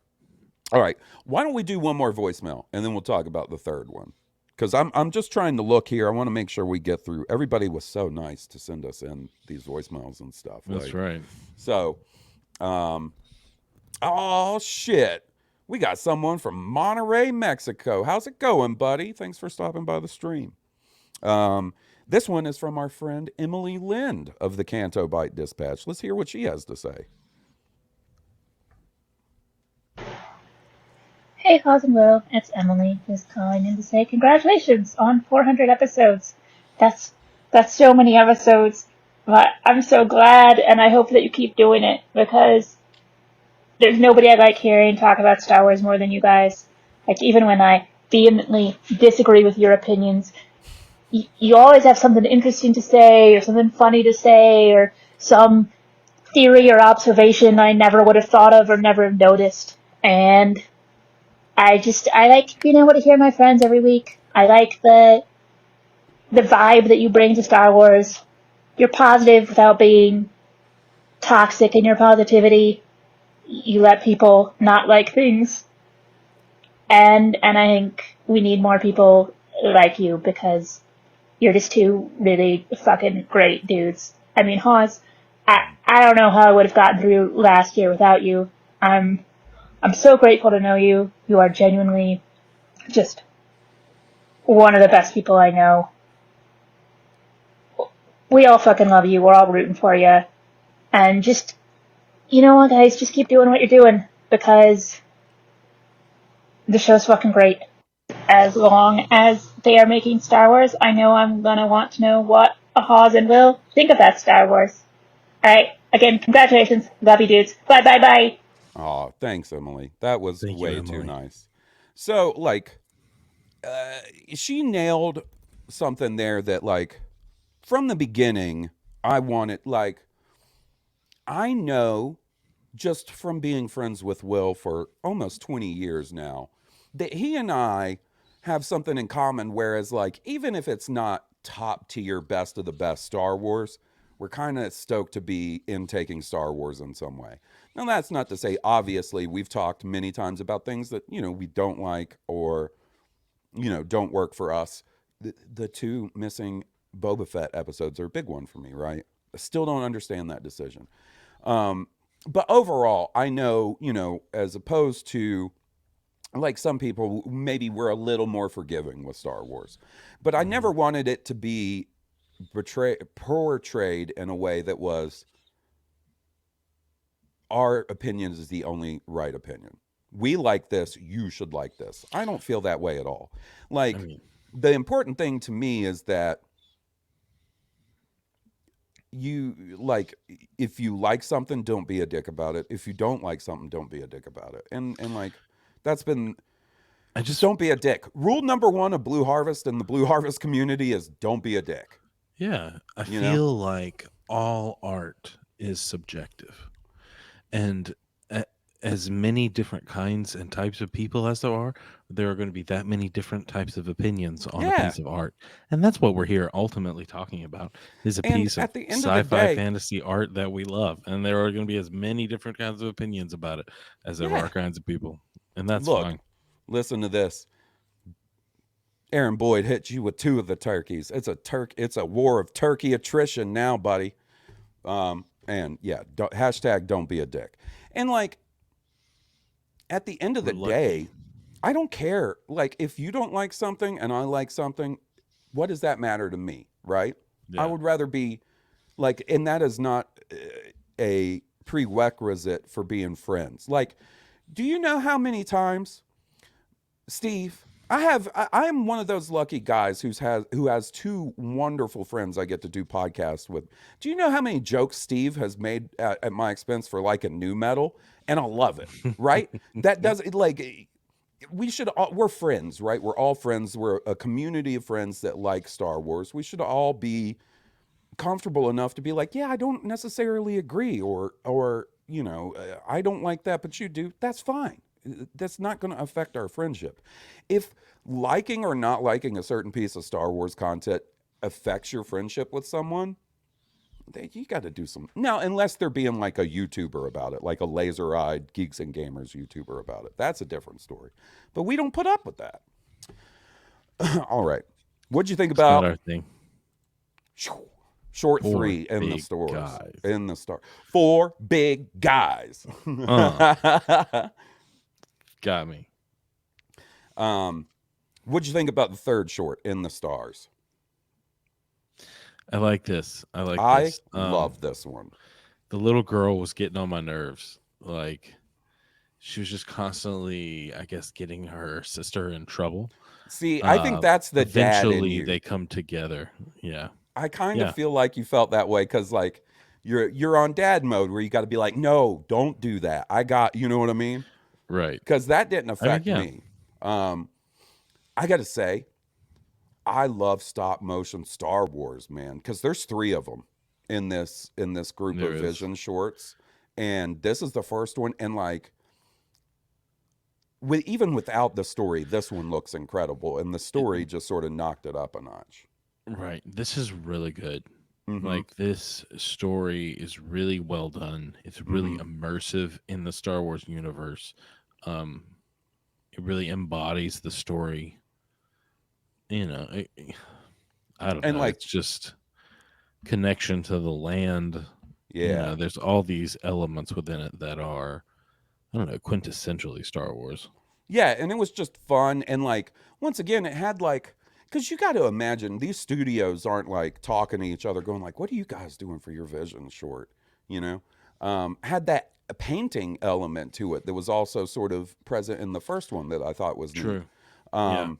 right. Why don't we do one more voicemail and then we'll talk about the third one? Because I'm just trying to look here. I want to make sure we get through. Everybody was so nice to send us in these voicemails and stuff. That's right. So, Oh, shit. We got someone from Monterrey, Mexico. How's it going, buddy? Thanks for stopping by the stream. This one is from our friend Emily Lind of the Canto Bite Dispatch. Let's hear what she has to say. Hey, Hawes and Will, it's Emily, just calling in to say congratulations on 400 episodes. That's so many episodes, but I'm so glad, and I hope that you keep doing it, because there's nobody I like hearing talk about Star Wars more than you guys. Like, even when I vehemently disagree with your opinions, you always have something interesting to say, or something funny to say, or some theory or observation I never would have thought of or never have noticed. And I like being able to hear my friends every week. I like the vibe that you bring to Star Wars. You're positive without being toxic in your positivity. You let people not like things. And I think we need more people like you, because you're just two really fucking great dudes. I mean, Hawes, I don't know how I would have gotten through last year without you. I'm so grateful to know you. You are genuinely just one of the best people I know. We all fucking love you. We're all rooting for you. And just, you know what, guys, just keep doing what you're doing, because the show's fucking great. As long as they are making Star Wars, I know I'm gonna want to know what Hawes and Will think of that Star Wars. Alright, again, congratulations. Love you, dudes. Bye, bye, bye. Oh, thanks, Emily. That was Thank you, way Emily. too nice. So, like, she nailed something there that, like, from the beginning, I wanted, like, I know just from being friends with Will for almost 20 years now, that he and I have something in common, whereas, like, even if it's not top tier, best of the best Star Wars, we're kind of stoked to be intaking Star Wars in some way. Now, that's not to say, obviously, we've talked many times about things that, you know, we don't like or, you know, don't work for us. The two missing Boba Fett episodes are a big one for me, right? I still don't understand that decision. But overall, I know, you know, as opposed to, like, some people, maybe we're a little more forgiving with Star Wars. But I never wanted it to be portrayed in a way that was, our opinion is the only right opinion. We like this, you should like this. I don't feel that way at all. Like, the important thing to me is that you, like, if you like something, don't be a dick about it. If you don't like something, don't be a dick about it. And like, that's been, don't be a dick. Rule number one of Blue Harvest and the Blue Harvest community is don't be a dick. Yeah, I You feel know? like all art is subjective. And as many different kinds and types of people as there are going to be that many different types of opinions on a piece of art. And that's what we're here ultimately talking about, is a And piece of at the end of the sci-fi day- fantasy art that we love. And there are going to be as many different kinds of opinions about it as there are kinds of people. And that's Look, fine. listen to this. Aaron Boyd hit you with two of the turkeys. It's a war of turkey attrition now, buddy. And yeah, hashtag don't be a dick. And like, at the end of the day, I don't care. Like, if you don't like something and I like something, what does that matter to me, right? I would rather be like, and that is not a prerequisite for being friends. Like, do you know how many times, Steve, I'm one of those lucky guys who has two wonderful friends I get to do podcasts with. Do you know how many jokes Steve has made at my expense for like a new metal? And I love it, right? That doesn't, like, we're friends, right? We're all friends. We're a community of friends that like Star Wars. We should all be comfortable enough to be like, yeah, I don't necessarily agree, or you know, I don't like that, but you do. That's fine. That's not going to affect our friendship. If liking or not liking a certain piece of Star Wars content affects your friendship with someone, you got to do some. Now, unless they're being like a YouTuber about it, like a laser-eyed Geeks and Gamers YouTuber about it. That's a different story. But we don't put up with that. All right. What'd you think about... Not our thing. Short Four 3 in the big stores. guys. In the store. 4 big guys. Got me. What'd you think about the third short, In the Stars? I like this. I love this one. The little girl was getting on my nerves. Like, she was just constantly, I guess, getting her sister in trouble. See, I think that's the dad in eventually you. they come together. Yeah. I kind of feel like you felt that way because, like, you're on dad mode where you got to be like, no, don't do that. You know what I mean? Right. Because that didn't affect me. I got to say, I love stop motion Star Wars, man, because there's 3 of them in this group of Vision shorts, and this is the first one. And like, even without the story, this one looks incredible, and the story just sort of knocked it up a notch. Right. This is really good. Mhm. Like, this story is really well done. It's really immersive in the Star Wars universe. It really embodies the story. You know, I don't know. like- It's just connection to the land. Yeah. You know, there's all these elements within it that are, I don't know, quintessentially Star Wars. Yeah, and it was just fun. And like, once again, it had like, because you got to imagine these studios aren't like talking to each other going like, what are you guys doing for your Vision short? You know, had that painting element to it that was also sort of present in the first one that I thought was neat. True. Yeah.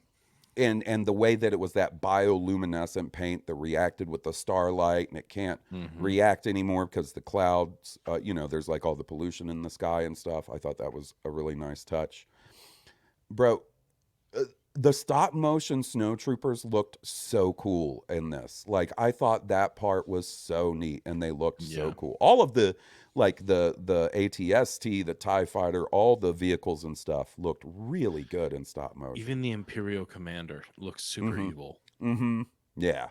And the way that it was that bioluminescent paint that reacted with the starlight, and it can't react anymore because the clouds, you know, there's like all the pollution in the sky and stuff. I thought that was a really nice touch. Bro, the stop motion snowtroopers looked so cool in this. Like, I thought that part was so neat, and they looked so cool. All of the, like the ATST, the TIE Fighter, all the vehicles and stuff looked really good in stop motion. Even the Imperial Commander looks super evil. Yeah.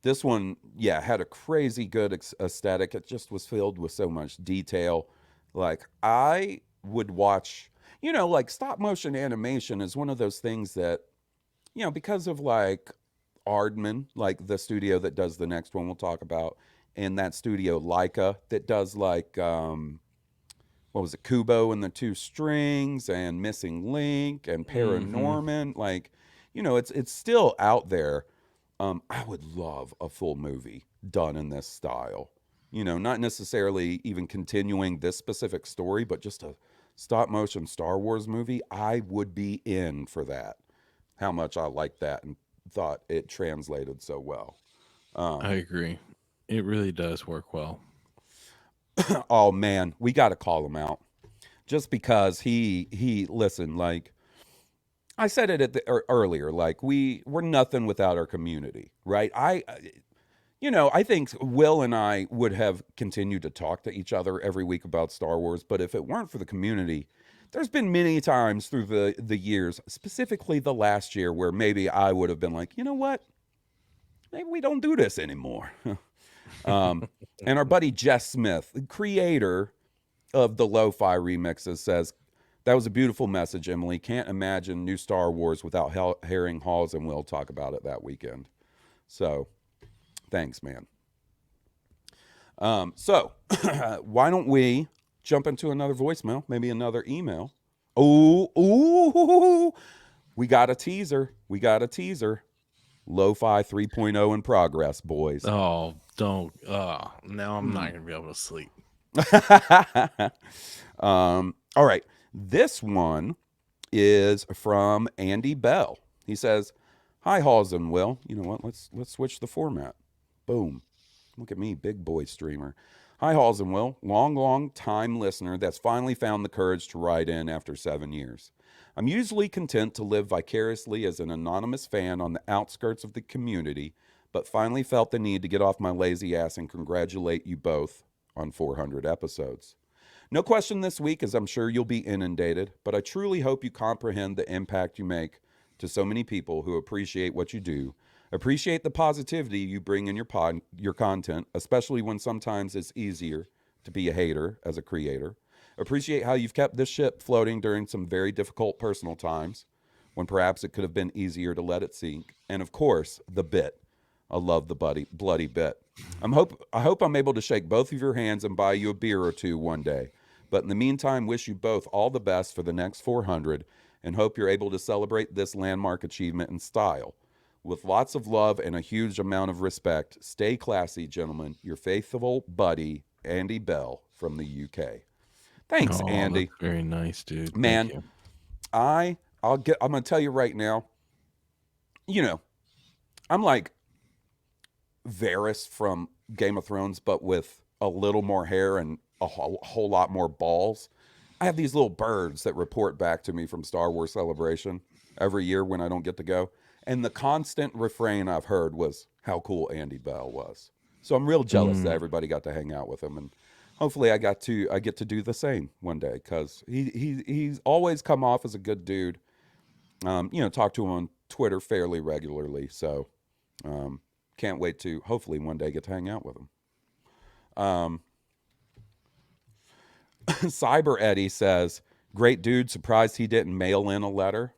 This one, had a crazy good aesthetic. It just was filled with so much detail. Like, I would watch, you know, like, stop motion animation is one of those things that, you know, because of like Aardman, like the studio that does the next one we'll talk about, and that studio Leica that does like what was it, Kubo and the Two Strings and Missing Link and Paranorman. Like, you know, it's still out there. I would love a full movie done in this style. You know, not necessarily even continuing this specific story, but just a stop motion Star Wars movie. I would be in for that. How much I liked that and thought it translated so well. I agree. It really does work well. Oh man, we got to call him out. Just because he listen, like I said it at earlier, like we're nothing without our community, right? I think Will and I would have continued to talk to each other every week about Star Wars, but if it weren't for the community, there's been many times through the years, specifically the last year, where maybe I would have been like, you know what? Maybe we don't do this anymore. And our buddy Jess Smith, the creator of the Lo-Fi remixes, says, that was a beautiful message, Emily. Can't imagine new Star Wars without hearing Halls and Will talk about it that weekend. So, thanks, man. So, why don't we jump into another voicemail, maybe another email? Ooh, we got a teaser. Lo-Fi 3.0 in progress, boys. Oh, don't. Now I'm not going to be able to sleep. All right. This one is from Andy Bell. He says, hi, Halls and Will. You know what? Let's switch the format. Boom. Look at me, big boy streamer. Hi, Halls and Will. Long time listener that's finally found the courage to write in after 7 years. I'm usually content to live vicariously as an anonymous fan on the outskirts of the community, but finally felt the need to get off my lazy ass and congratulate you both on 400 episodes. No question this week, as I'm sure you'll be inundated, but I truly hope you comprehend the impact you make to so many people who appreciate what you do, appreciate the positivity you bring in your content, especially when sometimes it's easier to be a hater as a creator. Appreciate how you've kept this ship floating during some very difficult personal times when perhaps it could have been easier to let it sink. And of course, the bit. I love the bloody bit. I hope I'm able to shake both of your hands and buy you a beer or two one day. But in the meantime, wish you both all the best for the next 400 and hope you're able to celebrate this landmark achievement in style. With lots of love and a huge amount of respect, stay classy, gentlemen. Your faithful buddy, Andy Bell from the UK. Thanks, Andy. That's very nice, dude. Man, Thank you. I'm going to tell you right now, you know, I'm like Varys from Game of Thrones, but with a little more hair and a whole lot more balls. I have these little birds that report back to me from Star Wars Celebration every year when I don't get to go. And the constant refrain I've heard was how cool Andy Bell was. So I'm real jealous that everybody got to hang out with him. And hopefully I get to do the same one day, because he's always come off as a good dude. You know, talk to him on Twitter fairly regularly. So can't wait to hopefully one day get to hang out with him. Cyber Eddie says, great dude, surprised he didn't mail in a letter.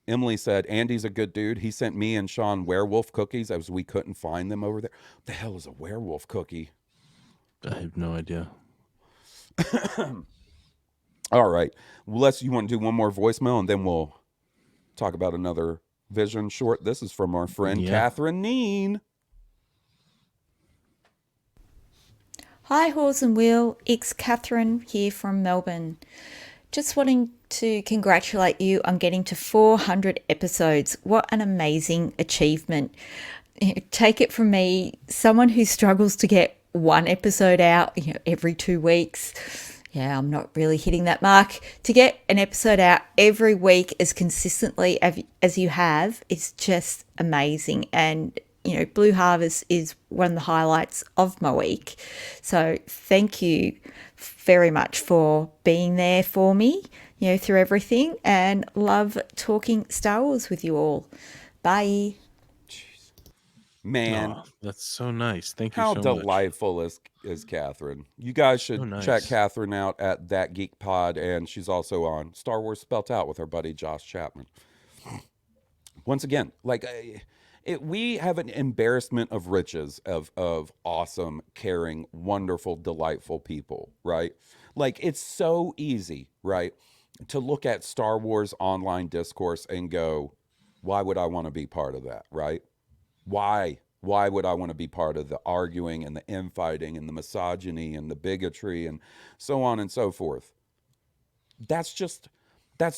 Emily said, Andy's a good dude. He sent me and Sean werewolf cookies as we couldn't find them over there. What the hell is a werewolf cookie? I have no idea. All right. Well, you want to do one more voicemail and then we'll talk about another Vision short. This is from our friend Catherine Neen. Hi, Horse and Wheel. It's Catherine here from Melbourne. Just wanting to congratulate you on getting to 400 episodes. What an amazing achievement. Take it from me, someone who struggles to get one episode out, every 2 weeks. Yeah, I'm not really hitting that mark. To get an episode out every week as consistently as you have, it's just amazing. And Blue Harvest is one of the highlights of my week. So thank you very much for being there for me, through everything, and love talking Star Wars with you all. Bye. Man, that's so nice. Thank you how so much. delightful is Catherine. You guys should check Catherine out at That Geek Pod, and she's also on Star Wars Spelt Out with her buddy Josh Chapman. Once again, we have an embarrassment of riches of awesome, caring, wonderful, delightful people, right? It's so easy, right, to look at Star Wars online discourse and go, why would I want to be part of that, right? Why would I want to be part of the arguing and the infighting and the misogyny and the bigotry and so on and so forth? That's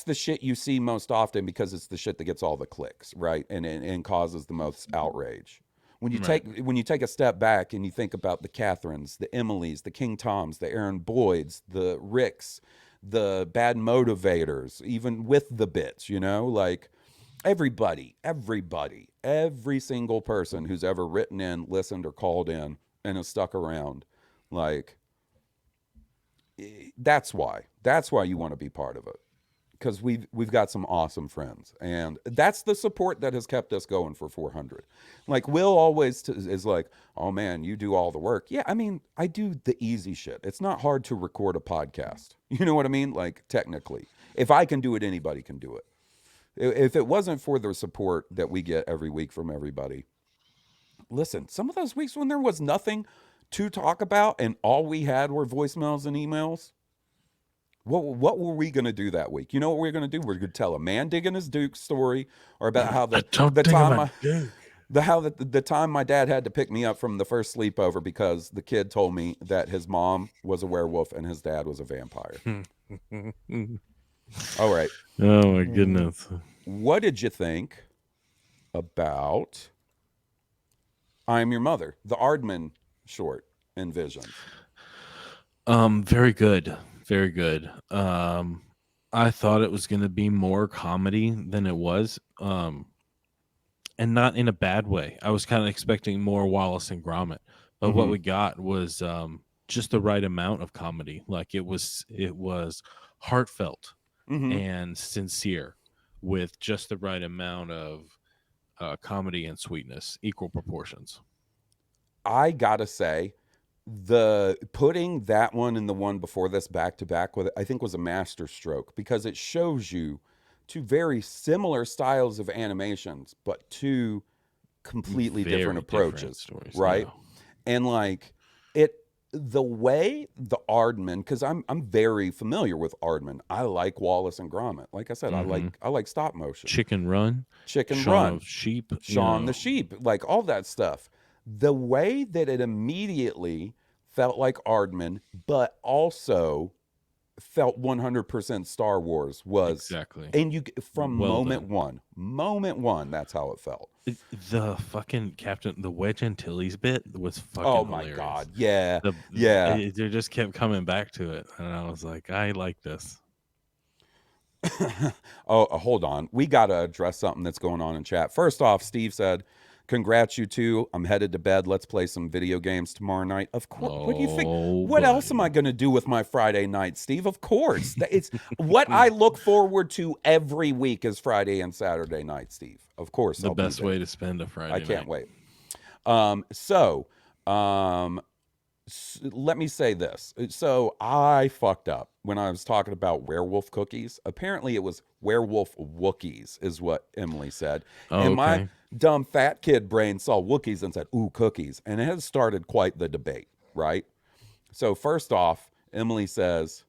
the shit you see most often because it's the shit that gets all the clicks, right? And causes the most outrage. When you take a step back and you think about the Catherines, the Emilys, the King Toms, the Aaron Boyds, the Ricks, the bad motivators, even with the bits, everybody, every single person who's ever written in, listened, or called in and has stuck around, that's why you want to be part of it. Because we've got some awesome friends, and that's the support that has kept us going for 400. Will always is like, oh man, you do all the work. Yeah, I mean, I do the easy shit. It's not hard to record a podcast. You know what I mean? Technically, if I can do it, anybody can do it. If it wasn't for the support that we get every week from everybody, listen, some of those weeks when there was nothing to talk about and all we had were voicemails and emails, what were we going to do that week? You know what we're going to do? We're going to tell a man digging his Duke story, or about how the time my dad had to pick me up from the first sleepover because the kid told me that his mom was a werewolf and his dad was a vampire. All right. Oh my goodness. What did you think about I Am Your Mother, the Aardman short in Vision? Very good. Very good. I thought it was going to be more comedy than it was, and not in a bad way. I was kind of expecting more Wallace and Gromit, but what we got was just the right amount of comedy. It was heartfelt and sincere, with just the right amount of comedy and sweetness, equal proportions. I gotta say, the putting that one and the one before this back to back with it, I think was a master stroke, because it shows you two very similar styles of animations, but two completely Very different different approaches, stories, right? yeah. And like the way the Aardman, because I'm very familiar with Aardman. I like Wallace and Gromit. Like I said, I like stop motion. Chicken Run, Chicken Shaun Run, of Sheep, Shaun the Sheep, like all that stuff. The way that it immediately felt like Aardman, but also felt 100% Star Wars was exactly. And you from Well moment one, that's how it felt. The fucking the Wedge Antilles bit was fucking Oh my hilarious. god, yeah, They just kept coming back to it, and I was like, I like this. Hold on, we gotta address something that's going on in chat. First off, Steve said, "Congrats, you two. I'm headed to bed. Let's play some video games tomorrow night." Of course. What do you think? What else am I going to do with my Friday night, Steve? Of course. It's what I look forward to every week is Friday and Saturday night, Steve. Of course. The best way to spend a Friday I can't night. wait. Let me say this. So I fucked up when I was talking about werewolf cookies. Apparently it was werewolf Wookiees is what Emily said. Oh, and my okay. dumb fat kid brain saw Wookiees and said, ooh, cookies. And it has started quite the debate, right? So first off, Emily says,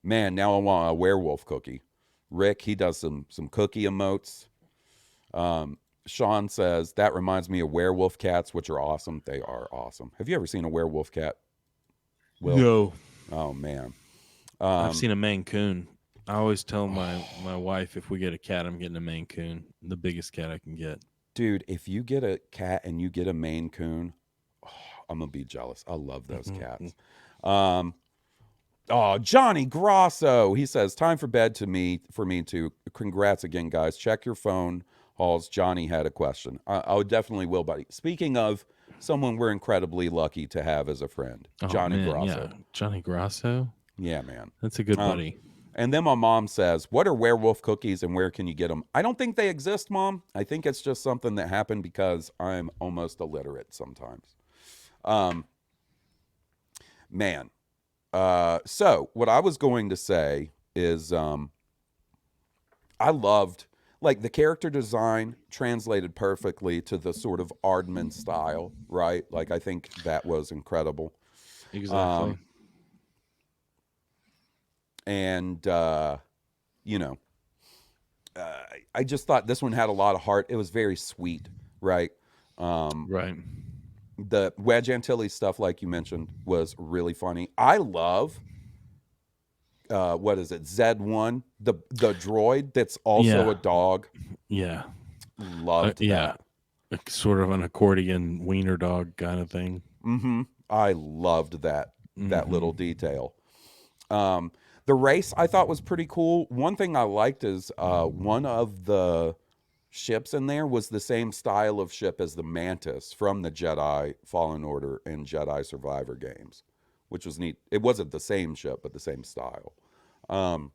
man, now I want a werewolf cookie. Rick, he does some cookie emotes. Sean says, that reminds me of werewolf cats, which are awesome. They are awesome. Have you ever seen a werewolf cat? Will? No. Oh, man. I've seen a Maine Coon. I always tell my wife, if we get a cat, I'm getting a Maine Coon, the biggest cat I can get. Dude, if you get a cat and you get a Maine Coon, I'm going to be jealous. I love those cats. Johnny Grosso. He says, time for bed for me too. Congrats again, guys. Check your phone. Halls, Johnny had a question. I definitely will, buddy. Speaking of someone we're incredibly lucky to have as a friend, Johnny Grosso. Yeah. Johnny Grosso? Yeah, man. That's a good buddy. And then my mom says, what are werewolf cookies and where can you get them? I don't think they exist, Mom. I think it's just something that happened because I'm almost illiterate sometimes. Man. So what I was going to say is I loved... like the character design translated perfectly to the sort of Aardman style, right? Like I think that was incredible. Exactly. I just thought this one had a lot of heart. It was very sweet, right? Right. The Wedge Antilles stuff, like you mentioned, was really funny. I love what is it, Z1, the droid that's also a dog. Yeah. Loved that. Sort of an accordion wiener dog kind of thing. I loved that little detail. The race I thought was pretty cool. One thing I liked is one of the ships in there was the same style of ship as the Mantis from the Jedi Fallen Order and Jedi Survivor games, which was neat. It wasn't the same ship, but the same style. Aardman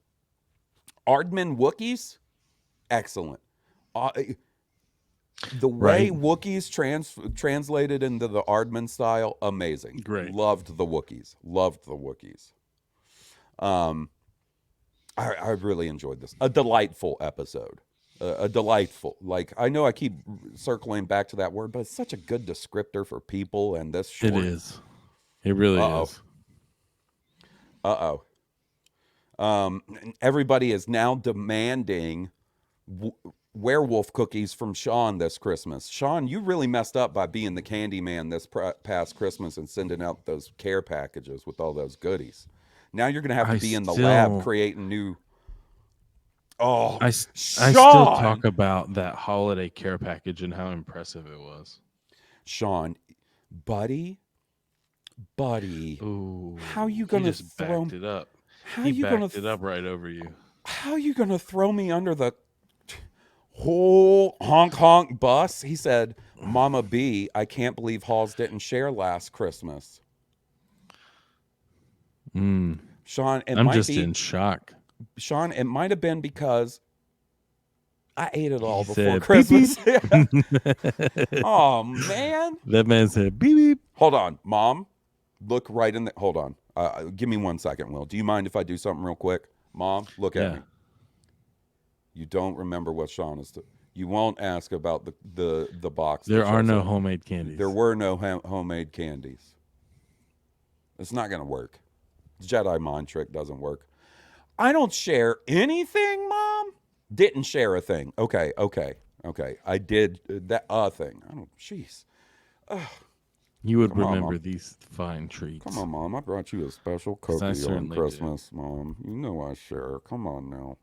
Wookiees, excellent. The way Wookiees translated into the Aardman style, amazing. Great. Loved the Wookiees. I really enjoyed this. A delightful episode. A delightful. Like, I know I keep circling back to that word, but it's such a good descriptor for people and this short. It is. It really is. Everybody is now demanding werewolf cookies from Sean this Christmas. Sean, you really messed up by being the candy man this past Christmas and sending out those care packages with all those goodies. Now you're going to have to be in the lab creating new... I still talk about that holiday care package and how impressive it was. Sean, buddy, ooh, how you going to throw... backed it up. How he you backed gonna it up right over you. How you going to throw me under the whole honk bus? He said, Mama B, I can't believe Halls didn't share last Christmas. Sean, I'm just in shock. Sean, it might have been because I ate it all before said, Christmas. beep, beep. Oh, man. That man said, beep, beep. Hold on, Mom. Look right in the... Hold on. Give me 1 second, Will. Do you mind if I do something real quick? Mom, look at me. You don't remember what Sean is... You won't ask about the box. There are no homemade candies. There were no homemade candies. It's not going to work. Jedi mind trick doesn't work. I don't share anything, Mom. Didn't share a thing. Okay. I did that thing. I don't. Jeez. You would Come on, remember Mom. these fine treats. Come on, Mom. I brought you a special cookie on certainly Christmas, Mom. You know I share. Come on now.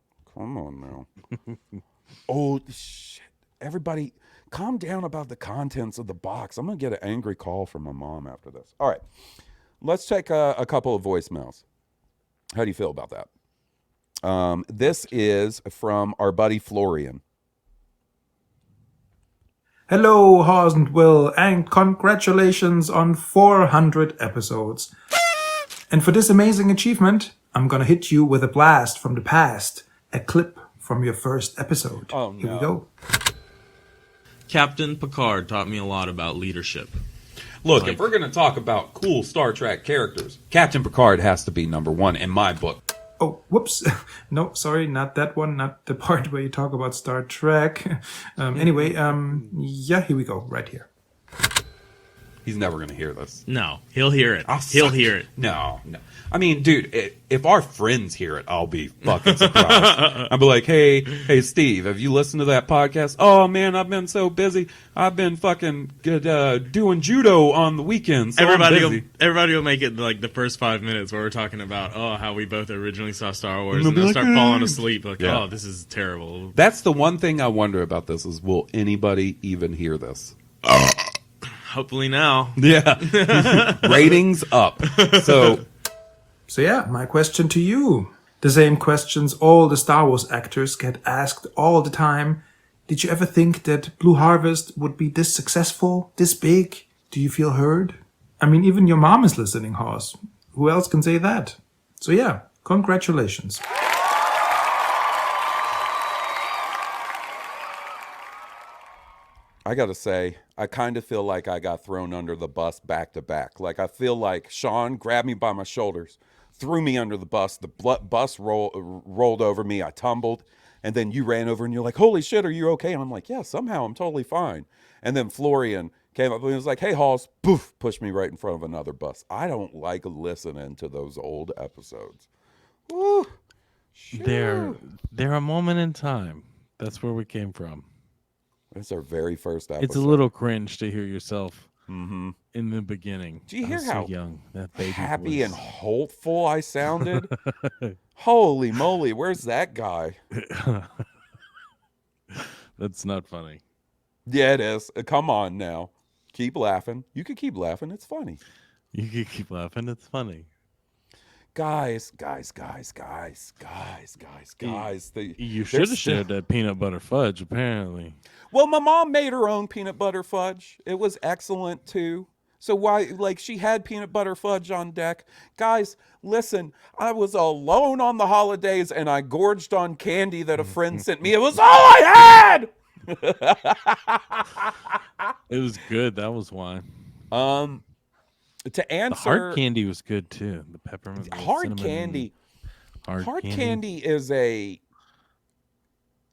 Oh, shit. Everybody, calm down about the contents of the box. I'm going to get an angry call from my mom after this. All right. Let's take a couple of voicemails. How do you feel about that? This is from our buddy Florian. Hello, Hawes and Will, and congratulations on 400 episodes. And for this amazing achievement, I'm gonna hit you with a blast from the past, a clip from your first episode. Oh, no. Here we go. Captain Picard taught me a lot about leadership. Look, if we're going to talk about cool Star Trek characters, Captain Picard has to be number one in my book. Oh, whoops. No, sorry, not that one, not the part where you talk about Star Trek. Anyway, yeah, here we go, right here. He's never going to hear this. No, he'll hear it. He'll hear it. No. I mean, dude, if our friends hear it, I'll be fucking surprised. I'll be like, hey, Steve, have you listened to that podcast? Oh, man, I've been so busy. I've been fucking doing judo on the weekends. So everybody will make it like the first 5 minutes where we're talking about how we both originally saw Star Wars, and they'll start falling asleep. Like, oh, this is terrible. That's the one thing I wonder about this is, will anybody even hear this? Hopefully now. Yeah. Ratings up. So yeah, my question to you. The same questions all the Star Wars actors get asked all the time. Did you ever think that Blue Harvest would be this successful, this big? Do you feel heard? I mean, even your mom is listening, Hoss. Who else can say that? So yeah, congratulations. I got to say, I kind of feel like I got thrown under the bus back to back. Like, I feel like Sean grabbed me by my shoulders, threw me under the bus. The bus rolled over me. I tumbled. And then you ran over and you're like, holy shit, are you okay? And I'm like, yeah, somehow I'm totally fine. And then Florian came up and he was like, hey, Halls, poof, pushed me right in front of another bus. I don't like listening to those old episodes. Woo. They're a moment in time. That's where we came from. It's our very first episode. It's a little cringe to hear yourself in the beginning. Do you hear so how young, that baby happy voice. and hopeful I sounded? Holy moly, where's that guy? That's not funny. Yeah, it is. Come on now. Keep laughing. You can keep laughing. It's funny. You can keep laughing. It's funny. Guys. You should have shared that peanut butter fudge, apparently. Well, my mom made her own peanut butter fudge. It was excellent, too. So why, like, she had peanut butter fudge on deck. Guys, listen, I was alone on the holidays and I gorged on candy that a friend sent me. It was all I had! It was good. That was why. To answer, the hard candy was good too. The peppermint, hard candy. Hard candy is it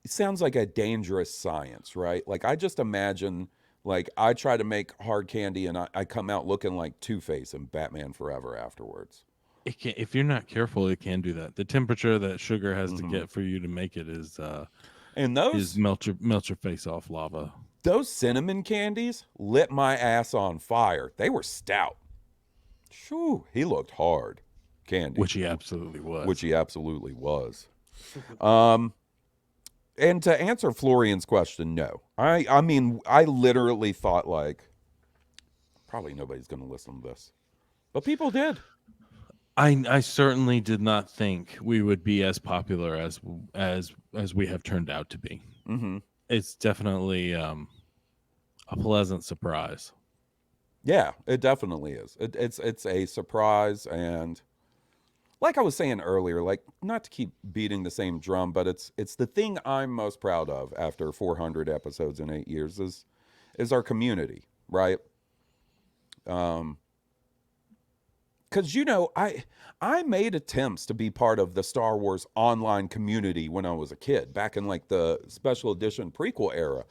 sounds like a dangerous science, right? Like, I just imagine, like, I try to make hard candy and I come out looking like Two-Face in Batman Forever afterwards. It can, if you're not careful, it can do that. The temperature that sugar has to get for you to make it is melt your face off lava. Those cinnamon candies lit my ass on fire. They were stout. Shoo, he looked hard. Candy. Which he absolutely was. And to answer Florian's question, no. I mean, I literally thought, like, probably nobody's going to listen to this. But people did. I certainly did not think we would be as popular as we have turned out to be. Mm-hmm. It's definitely a pleasant surprise. Yeah, it definitely is. It's a surprise, and like I was saying earlier, like, not to keep beating the same drum, but it's the thing I'm most proud of after 400 episodes in 8 years is our community, right? because I made attempts to be part of the Star Wars online community when I was a kid, back in like the special edition prequel era,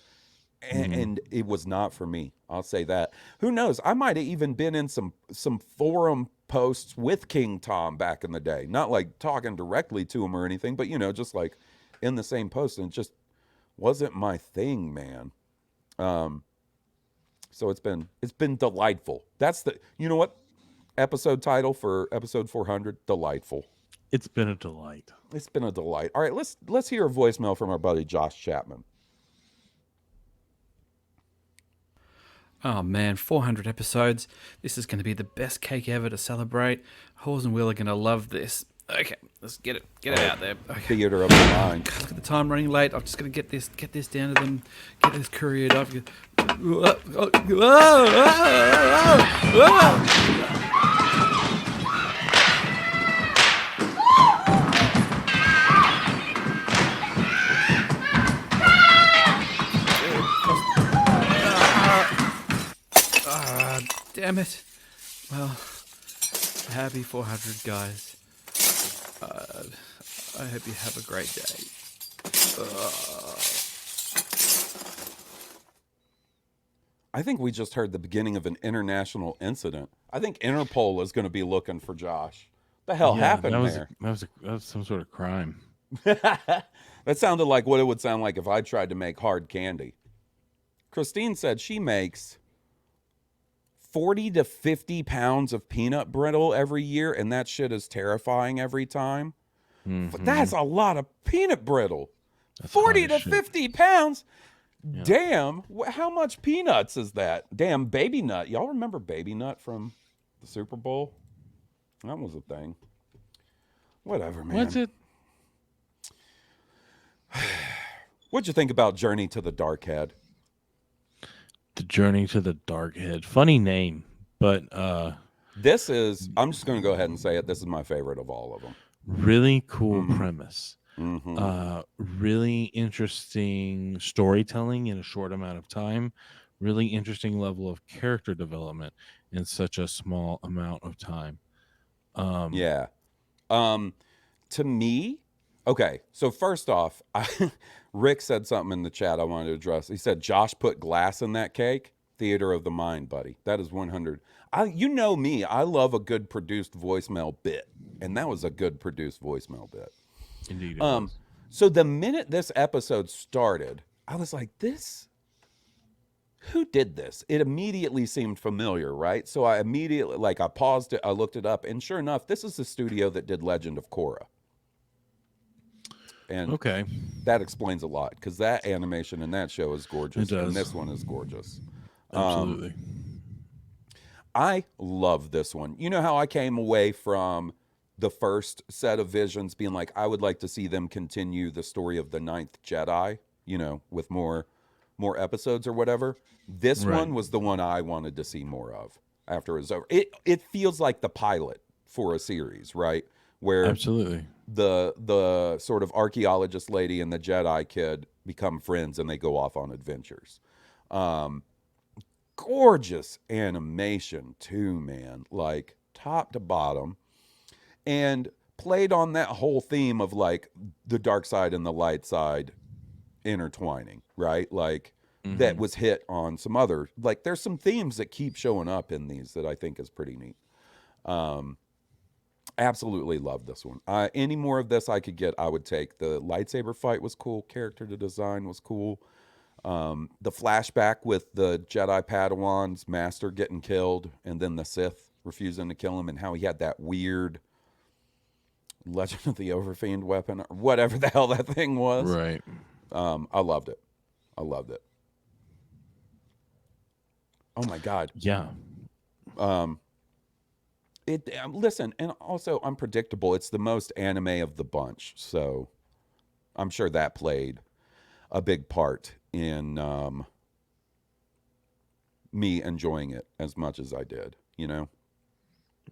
and it was not for me. I'll say that. Who knows? I might have even been in some forum posts with King Tom back in the day, not like talking directly to him or anything, but just like in the same post, and it just wasn't my thing, man. So it's been delightful. That's the what episode title for episode 400? Delightful. It's been a delight. It's been a delight. All right, let's hear a voicemail from our buddy Josh Chapman. Oh man, 400 episodes. This is going to be the best cake ever to celebrate. Halls and Will are going to love this. Okay, let's get it out there. Okay. Theater of the mind. Look at the time running late. I'm just going to get this down to them. Get this couriered up. Damn it. Well, happy 400, guys. I hope you have a great day. I think we just heard the beginning of an international incident. I think Interpol is going to be looking for Josh. The hell happened there? That was some sort of crime. That sounded like what it would sound like if I tried to make hard candy. Christine said she makes 40 to 50 pounds of peanut brittle every year, and that shit is terrifying every time. But that's a lot of peanut brittle. That's 40 to 50 pounds? Yeah. Damn. How much peanuts is that? Damn, Baby Nut. Y'all remember Baby Nut from the Super Bowl? That was a thing. Whatever, man. What's it? What'd you think about Journey to the Dark Head? The Journey to the Dark Head. Funny name, but this is, I'm just going to go ahead and say it, this is my favorite of all of them. Really cool premise. Really interesting storytelling in a short amount of time. Really interesting level of character development in such a small amount of time. To me, okay, so first off, Rick said something in the chat I wanted to address. He said, Josh put glass in that cake. Theater of the mind, buddy. That is 100. You know me. I love a good produced voicemail bit. And that was a good produced voicemail bit. Indeed. So the minute this episode started, I was like, who did this? It immediately seemed familiar, right? So I immediately, I paused it, I looked it up, and sure enough, this is the studio that did Legend of Korra. And okay, that explains a lot, because that animation in that show is gorgeous. It does. And this one is gorgeous. Absolutely. I love this one. You know how I came away from the first set of visions being like, I would like to see them continue the story of the Ninth Jedi, with more episodes or whatever. This one was the one I wanted to see more of after it was over. It feels like the pilot for a series, right? Where absolutely the sort of archaeologist lady and the Jedi kid become friends and they go off on adventures. Gorgeous animation too, man, like top to bottom, and played on that whole theme of like the dark side and the light side intertwining, right? Like that was hit on some other, like there's some themes that keep showing up in these that I think is pretty neat. Absolutely love this one. Any more of this I could get, I would take. The lightsaber fight was cool. Character design was cool. The flashback with the Jedi Padawan's master getting killed and then the Sith refusing to kill him, and how he had that weird Legend of the Overfiend weapon or whatever the hell that thing was. Right. I loved it. Oh my God. Yeah. Listen, and also unpredictable. It's the most anime of the bunch, so I'm sure that played a big part in me enjoying it as much as I did.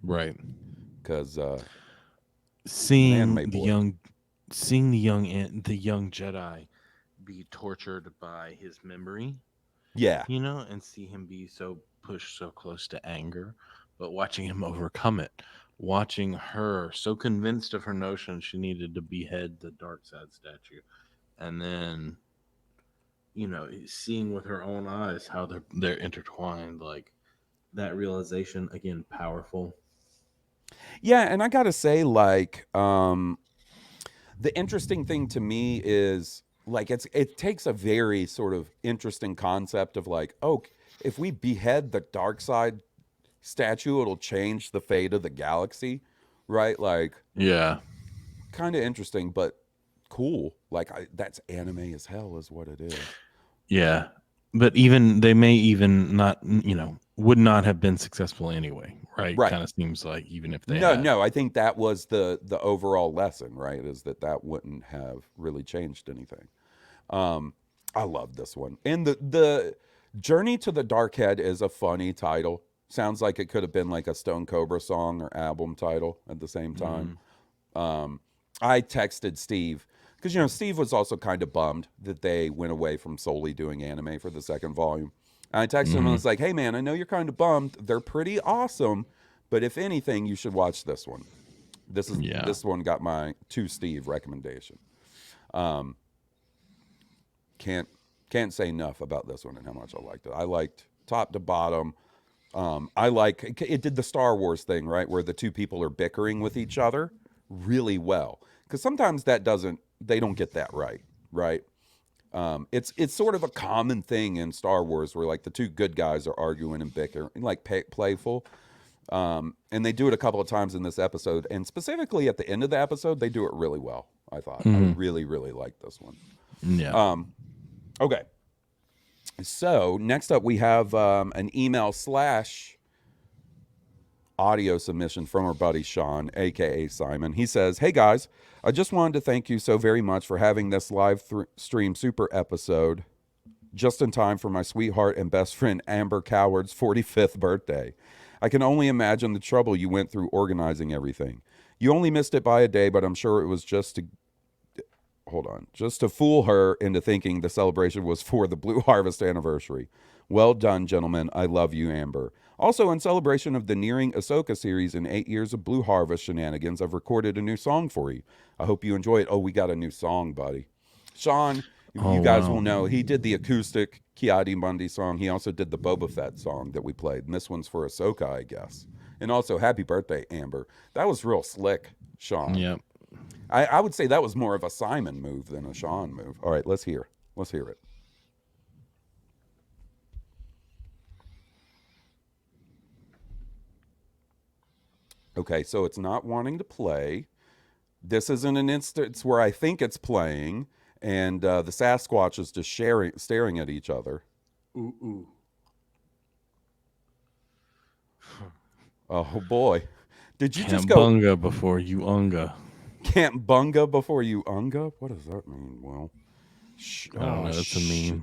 Right? Because seeing the young Jedi be tortured by his memory, and see him be so pushed so close to anger, but watching him overcome it watching her so convinced of her notion she needed to behead the Darkseid statue, and then seeing with her own eyes how they're intertwined, like that realization again, powerful. Yeah, and I gotta say, like, the interesting thing to me is like it takes a very sort of interesting concept of like, oh, if we behead the Darkseid statue, it'll change the fate of the galaxy, right? Like, yeah, kind of interesting, but cool. Like, that's anime as hell, is what it is. Yeah, but even they may even not, would not have been successful anyway, right? Right. Kind of seems like even if they No, I think that was the overall lesson, right? Is that wouldn't have really changed anything. I love this one, and the Journey to the Darkhead is a funny title. Sounds like it could have been like a Stone Cobra song or album title at the same time. I texted Steve because Steve was also kind of bummed that they went away from solely doing anime for the second volume. And I texted him and I was like, "Hey man, I know you're kind of bummed. They're pretty awesome, but if anything, you should watch this one. This one got my to Steve recommendation. Can't say enough about this one and how much I liked it. I liked top to bottom. It did the Star Wars thing, right, where the two people are bickering with each other really well, because sometimes they don't get that right. It's sort of a common thing in Star Wars where like the two good guys are arguing and bickering, like playful, and they do it a couple of times in this episode, and specifically at the end of the episode they do it really well. I thought I really liked this one. Yeah. Okay. So next up we have an email / audio submission from our buddy Sean, aka Simon. He says, "Hey guys, I just wanted to thank you so very much for having this live stream super episode just in time for my sweetheart and best friend Amber Coward's 45th birthday. I can only imagine the trouble you went through organizing everything. You only missed it by a day, but I'm sure it was just to fool her into thinking the celebration was for the Blue Harvest anniversary. Well done, gentlemen. I love you, Amber. Also, in celebration of the nearing Ahsoka series and 8 years of Blue Harvest shenanigans, I've recorded a new song for you. I hope you enjoy it." Oh, we got a new song, buddy. Sean, you guys will know, he did the acoustic Ki-Adi-Mundi song. He also did the Boba Fett song that we played. And this one's for Ahsoka, I guess. And also, happy birthday, Amber. That was real slick, Sean. Yep. I would say that was more of a Simon move than a Sean move. All right, let's hear it. Okay, so it's not wanting to play. This isn't an instance where I think it's playing, and the Sasquatch is just staring at each other. Ooh. Oh boy, did you Can't just go bunga before you unga? Can't bunga before you unga? What does that mean? Well, I don't know. That's a meme.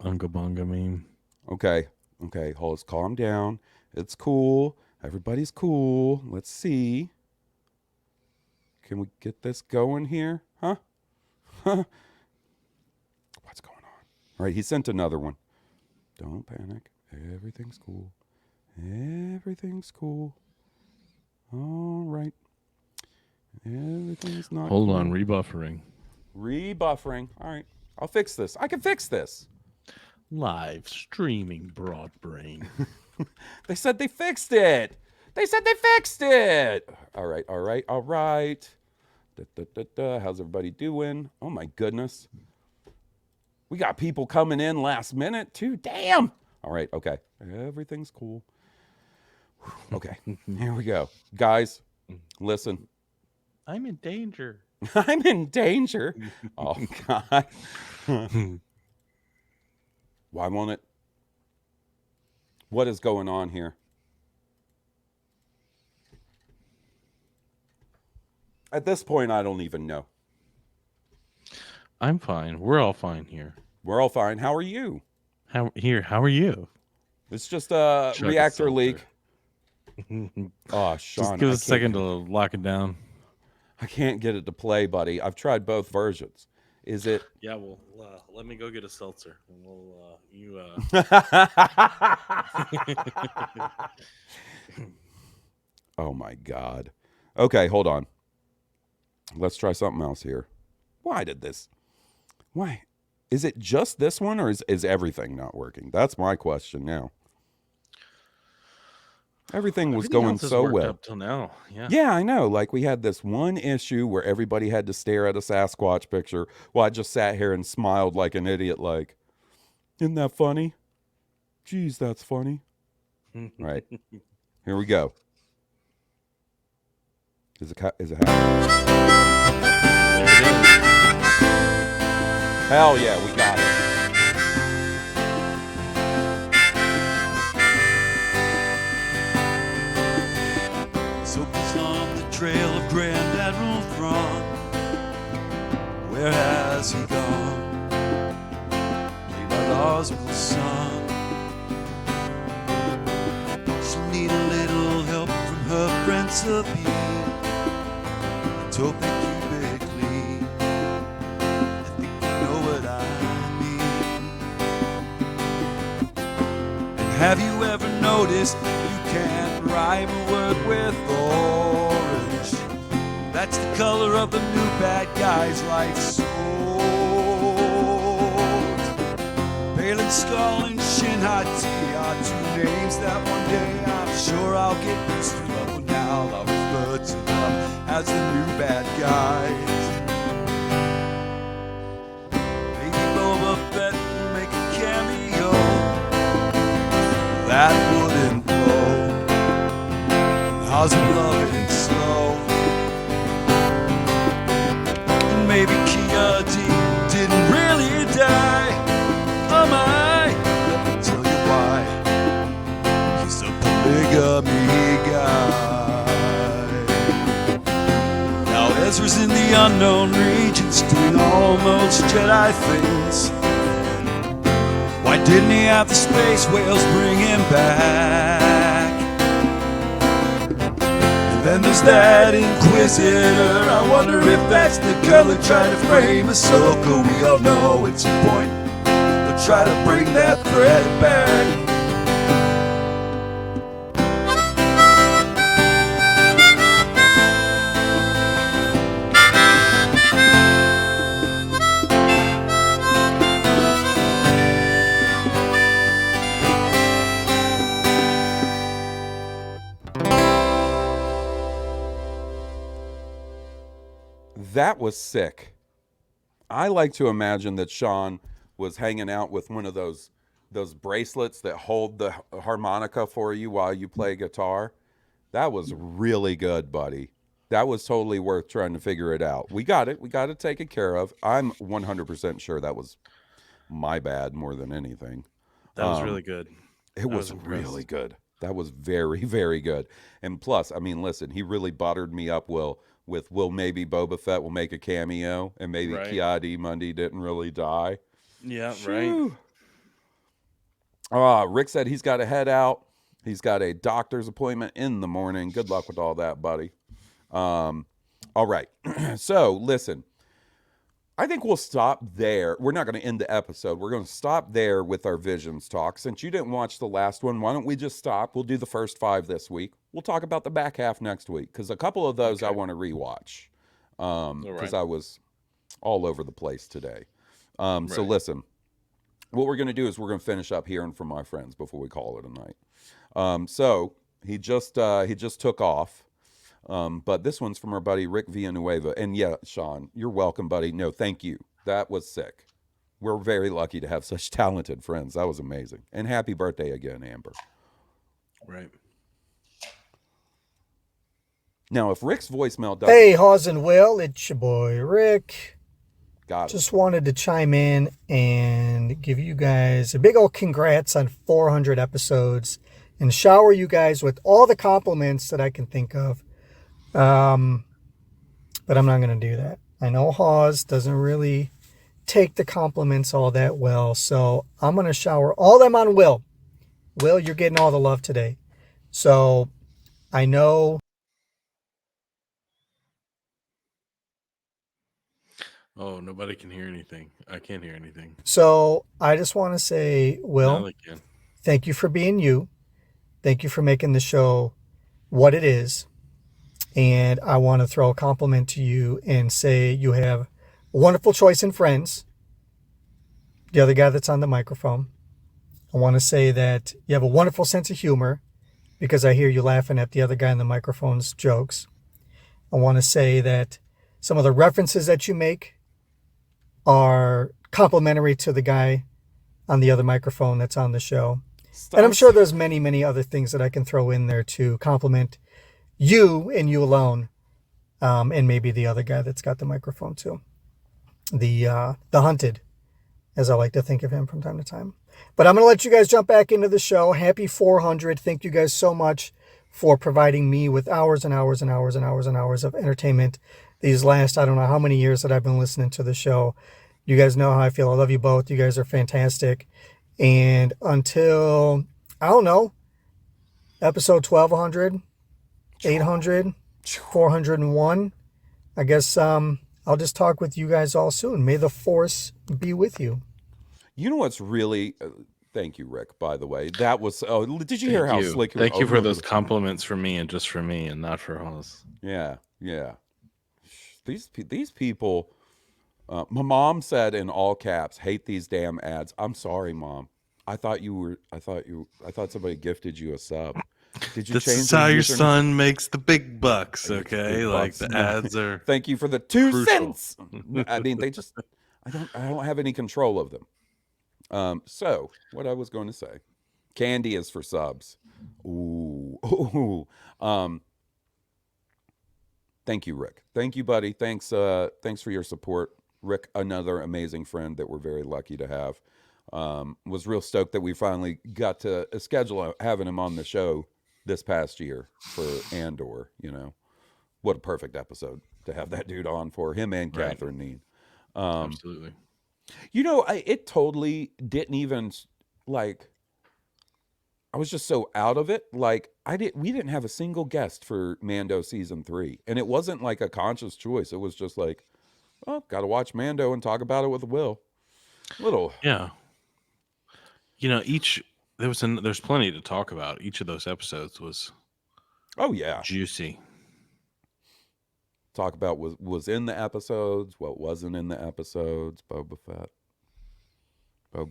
Unga bunga meme. Okay. Let's calm down. It's cool. Everybody's cool. Let's see. Can we get this going here? Huh? What's going on? All right, he sent another one. Don't panic. Everything's cool. Everything's cool. All right. Everything's not Hold cool. on, rebuffering. All right. I'll fix this. I can fix this. Live streaming, broad brain. They said they fixed it. All right. How's everybody doing? Oh my goodness. We got people coming in last minute too. Damn. All right. Okay. Everything's cool. Okay. Here we go. Guys, listen. I'm in danger. I'm in danger. Oh God. Why won't it? What is going on here? At this point, I don't even know. I'm fine. We're all fine here. We're all fine. How are you? How are you? It's just a reactor leak. Oh, Sean. Just give us a second to lock it down. I can't get it to play, buddy. I've tried both versions. Is it? Yeah, well, let me go get a seltzer. And Oh my God. Okay, hold on. Let's try something else here. Why? Is it just this one, or is everything not working? That's my question now. Everything was going so well up till now. Yeah. Yeah, I know. Like, we had this one issue where everybody had to stare at a Sasquatch picture while I just sat here and smiled like an idiot. Like, isn't that funny? Geez, that's funny. Right. Here we go. Is it happening? There it is. Hell yeah, we got it. So he's on the trail of Grand Admiral Thrawn. Where has he gone? Played by Roswell's son. She'll need a little help from her friend Sabine. Let's hope they keep it clean. I think you know what I mean. And have you ever noticed you can't rhyme a word with orange? That's the color of the new bad guy's life sword. Balin Skull and Shin Hati are two names that one day I'm sure I'll get used to. But for now I'll refer to them as the new bad guys. Maybe Boba Fett will make a cameo. That wouldn't blow. How's it loving slow? Maybe Kia D didn't really die. Oh my, let me tell you why. He's a polygamy guy. Now Ezra's in the unknown regions doing almost Jedi things. Why didn't he have the space whales bring him back? Then there's that Inquisitor. I wonder if that's the girl that tried to frame Ahsoka. We all know it's a point. They'll try to bring that thread back. That was sick. I like to imagine that Sean was hanging out with one of those bracelets that hold the harmonica for you while you play guitar. That was really good, buddy. That was totally worth trying to figure it out. We got it. We got it taken care of. I'm 100% sure that was my bad more than anything. That was really good. It was really good. That was very, very good. And plus, I mean, listen, he really buttered me up, Will, with maybe Boba Fett will make a cameo, and maybe Ki-Adi-Mundi didn't really die. Yeah, right. Rick said he's got to head out. He's got a doctor's appointment in the morning. Good luck with all that, buddy. All right. So, listen. I think we'll stop there. We're not going to end the episode. We're going to stop there with our Visions talk. Since you didn't watch the last one, why don't we just stop? We'll do the first 5 this week. We'll talk about the back half next week, because a couple of those I want to rewatch, because I was all over the place today. So listen, what we're going to do is we're going to finish up hearing from my friends before we call it a night. So he just took off. But this one's from our buddy Rick Villanueva. And yeah, Sean, you're welcome, buddy. No, thank you. That was sick. We're very lucky to have such talented friends. That was amazing. And happy birthday again, Amber. Right. Now, if Rick's voicemail doesn't... Hey, Hawes and Will, it's your boy Rick. Got it. Just wanted to chime in and give you guys a big old congrats on 400 episodes and shower you guys with all the compliments that I can think of. But I'm not going to do that. I know Hawes doesn't really take the compliments all that well, so I'm going to shower all them on Will. Will, you're getting all the love today. So I know... Oh, nobody can hear anything. I can't hear anything. So I just want to say, Will, Now they can. thank you for being you. Thank you for making the show what it is. And I want to throw a compliment to you and say you have a wonderful choice in friends. The other guy that's on the microphone. I want to say that you have a wonderful sense of humor because I hear you laughing at the other guy on the microphone's jokes. I want to say that some of the references that you make are complimentary to the guy on the other microphone that's on the show. And I'm sure there's many, many other things that I can throw in there to compliment you and you alone. And maybe the other guy that's got the microphone too. The hunted, as I like to think of him from time to time. But I'm going to let you guys jump back into the show. Happy 400. Thank you guys so much for providing me with hours and hours and hours and hours and hours of entertainment these last, I don't know how many years that I've been listening to the show. You guys know how I feel. I love you both. You guys are fantastic. And until, I don't know, episode 1200, 800, 401, I guess I'll just talk with you guys all soon. May the force be with you. You know what's really... thank you, Rick, by the way. That was... Oh, did you hear how slick... Thank you for those compliments for me and just for me and not for Hollis. Yeah, yeah. These people... my mom said in all caps, hate these damn ads. I'm sorry, Mom. I thought somebody gifted you a sub. Did you this change is how your username? son makes the big bucks, okay? Like the ads are... Thank you for the 2 crucial. cents. I mean, they just... I don't have any control of them. So what I was going to say, candy is for subs. Ooh. Thank you, Rick. Thank you, buddy. Thanks for your support. Rick, another amazing friend that we're very lucky to have. Was real stoked that we finally got to schedule having him on the show this past year for Andor. You know, what a perfect episode to have that dude on for him and Catherine Neen. Absolutely. You know, it totally didn't even, like, I was just so out of it. Like, we didn't have a single guest for Mando season 3. And it wasn't like a conscious choice. It was just like, oh, got to watch Mando and talk about it with Will. Yeah. You know, there's plenty to talk about. Each of those episodes was juicy. Talk about what was in the episodes, what wasn't in the episodes. Boba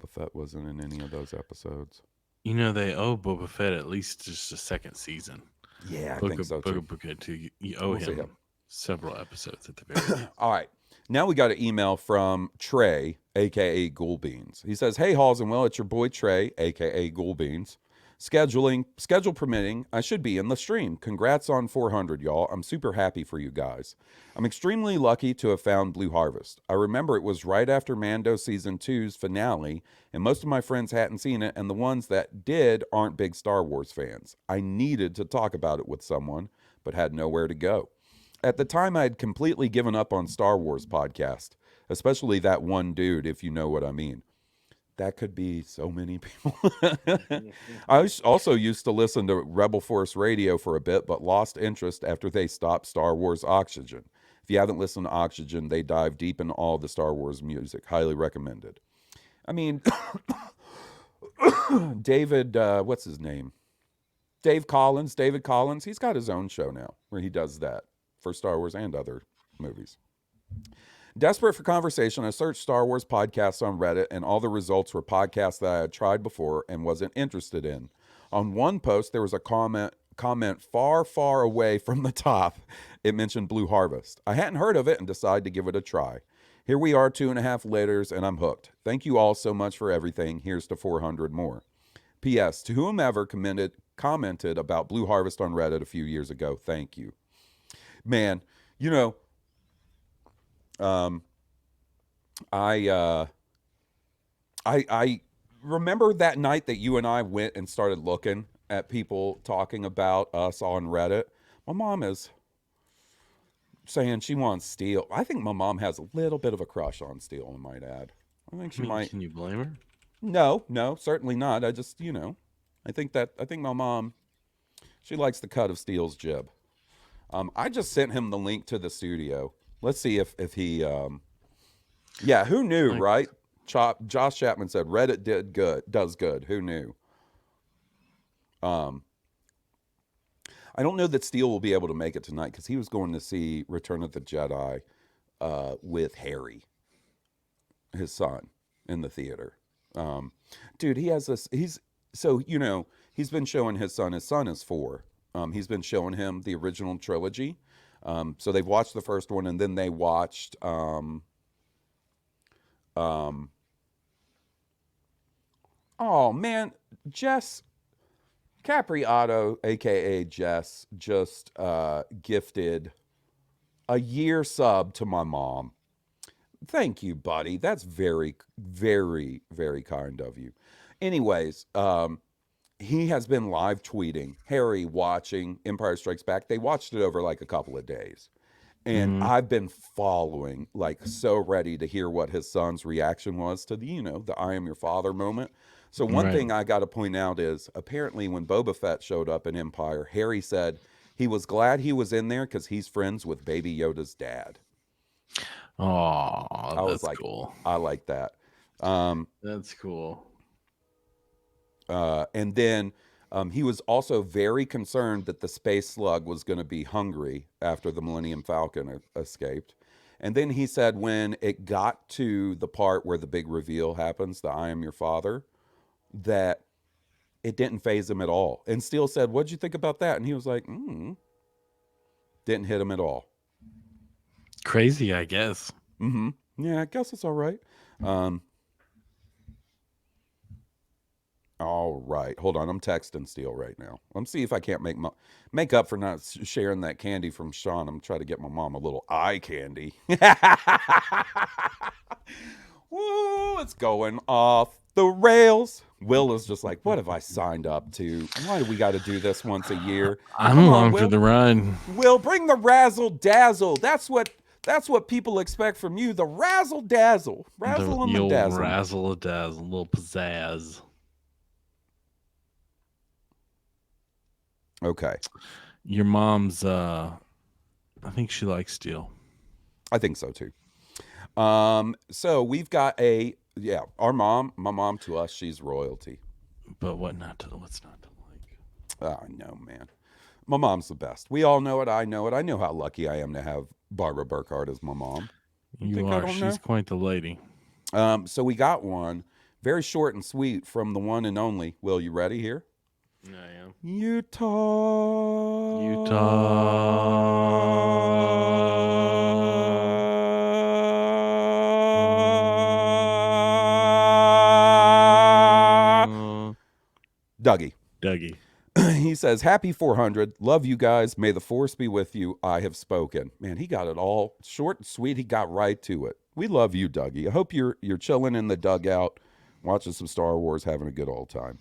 Fett wasn't in any of those episodes. You know, they owe Boba Fett at least just a second season. Yeah, I think so too. You owe him several episodes at the very end. All right. Now we got an email from Trey, a.k.a. Ghoul Beans. He says, hey, Halls and Will, it's your boy Trey, a.k.a. Ghoul Beans. Schedule permitting, I should be in the stream. Congrats on 400, y'all. I'm super happy for you guys. I'm extremely lucky to have found Blue Harvest. I remember it was right after Mando Season 2's finale, and most of my friends hadn't seen it, and the ones that did aren't big Star Wars fans. I needed to talk about it with someone, but had nowhere to go. At the time, I had completely given up on Star Wars podcast, especially that one dude, if you know what I mean. That could be so many people. I also used to listen to Rebel Force Radio for a bit, but lost interest after they stopped Star Wars Oxygen. If you haven't listened to Oxygen, they dive deep in all the Star Wars music. Highly recommended. I mean, David, what's his name? David Collins, he's got his own show now where he does that for Star Wars and other movies. Desperate for conversation, I searched Star Wars podcasts on Reddit, and all the results were podcasts that I had tried before and wasn't interested in. On one post, there was a comment far, far away from the top. It mentioned Blue Harvest. I hadn't heard of it and decided to give it a try. Here we are 2.5 later, and I'm hooked. Thank you all so much for everything. Here's to 400 more. P.S. To whomever commented about Blue Harvest on Reddit a few years ago, thank you. Man, you know, I remember that night that you and I went and started looking at people talking about us on Reddit. My mom is saying she wants Steele. I think my mom has a little bit of a crush on Steele, I might add. I think she might. Can you blame her? No, certainly not. I just, you know, I think my mom, she likes the cut of Steele's jib. I just sent him the link to the studio. Let's see if he, yeah, who knew, right? Josh Chapman said Reddit does good. Who knew? I I don't know that Steele will be able to make it tonight because he was going to see Return of the Jedi with Harry, his son, in the theater. Dude, he has this. He's been showing his son. His son is 4. He's been showing him the original trilogy. So they've watched the first one, and then they watched oh man, Jess Capriato, aka Jess, just gifted a year sub to my mom. Thank you, buddy. That's very, very, very kind of you. Anyways, he has been live tweeting Harry watching Empire Strikes Back. They watched it over like a couple of days. And I've been following, like, so ready to hear what his son's reaction was to the I am your father moment. So one thing I got to point out is apparently when Boba Fett showed up in Empire, Harry said he was glad he was in there because he's friends with Baby Yoda's dad. Oh, that's like, cool. I like that. That's cool. And then he was also very concerned that the space slug was going to be hungry after the Millennium Falcon escaped. And then he said when it got to the part where the big reveal happens, the I am your father, that it didn't faze him at all. And Steele said, what'd you think about that? And he was like, didn't hit him at all. Crazy, I guess. Yeah, I guess it's all right. All right. Hold on. I'm texting Steele right now. Let me see if I can't make up for not sharing that candy from Sean. I'm trying to get my mom a little eye candy. Woo, it's going off the rails. Will is just like, what have I signed up to? Why do we got to do this once a year? I'm along for the ride. Will, bring the razzle dazzle. That's what people expect from you. The razzle dazzle. Razzle and the dazzle. Razzle dazzle. A little pizzazz. Okay. Your mom's, I think she likes Steele. I think so too. So we've got my mom to us, she's royalty. But what's not to like? Oh, no, man. My mom's the best. We all know it. I know it. I know how lucky I am to have Barbara Burkhart as my mom. You are. She's quite the lady. So we got one very short and sweet from the one and only. Will, you ready here? I am. Utah. Dougie. He says, happy 400. Love you guys. May the force be with you. I have spoken. Man, he got it all short and sweet. He got right to it. We love you, Dougie. I hope you're chilling in the dugout, watching some Star Wars, having a good old time.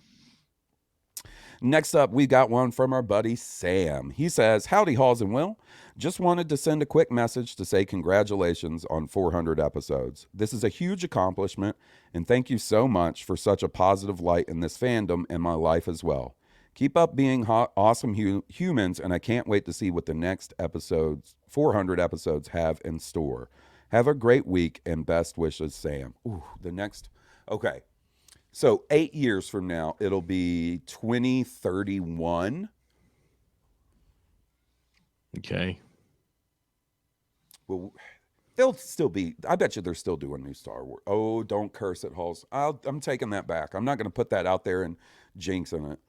Next up, we got one from our buddy Sam. He says, howdy, Halls and Will. Just wanted to send a quick message to say congratulations on 400 episodes. This is a huge accomplishment, and thank you so much for such a positive light in this fandom and my life as well. Keep up being awesome humans, and I can't wait to see what the next 400 episodes have in store. Have a great week, and best wishes, Sam. Ooh, okay. So 8 years from now, it'll be 2031. Okay. Well, they'll still be, I bet you they're still doing new Star Wars. Oh, don't curse it, Halls. I'm taking that back. I'm not going to put that out there and jinxing it.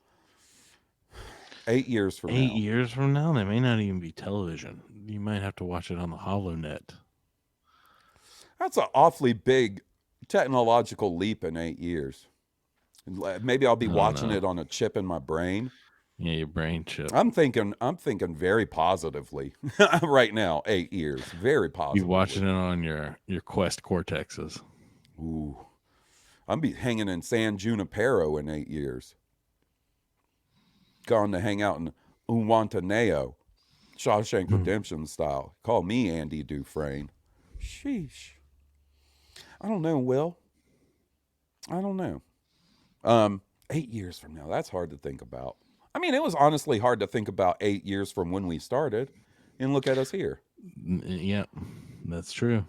8 years from now. 8 years from now, they may not even be television. You might have to watch it on the HoloNet. That's an awfully big technological leap in 8 years. Maybe I'll be watching it on a chip in my brain. Yeah, your brain chip. I'm thinking very positively right now. 8 years, very positive. You're watching it on your Quest Cortexes. Ooh, I'm be hanging in San Junipero in 8 years. Gone to hang out in Uwantaneo, Shawshank Redemption style. Call me Andy Dufresne. Sheesh. I don't know, Will. I don't know. 8 years from now, that's hard to think about. I mean, it was honestly hard to think about 8 years from when we started, and look at us here. Yeah, that's true.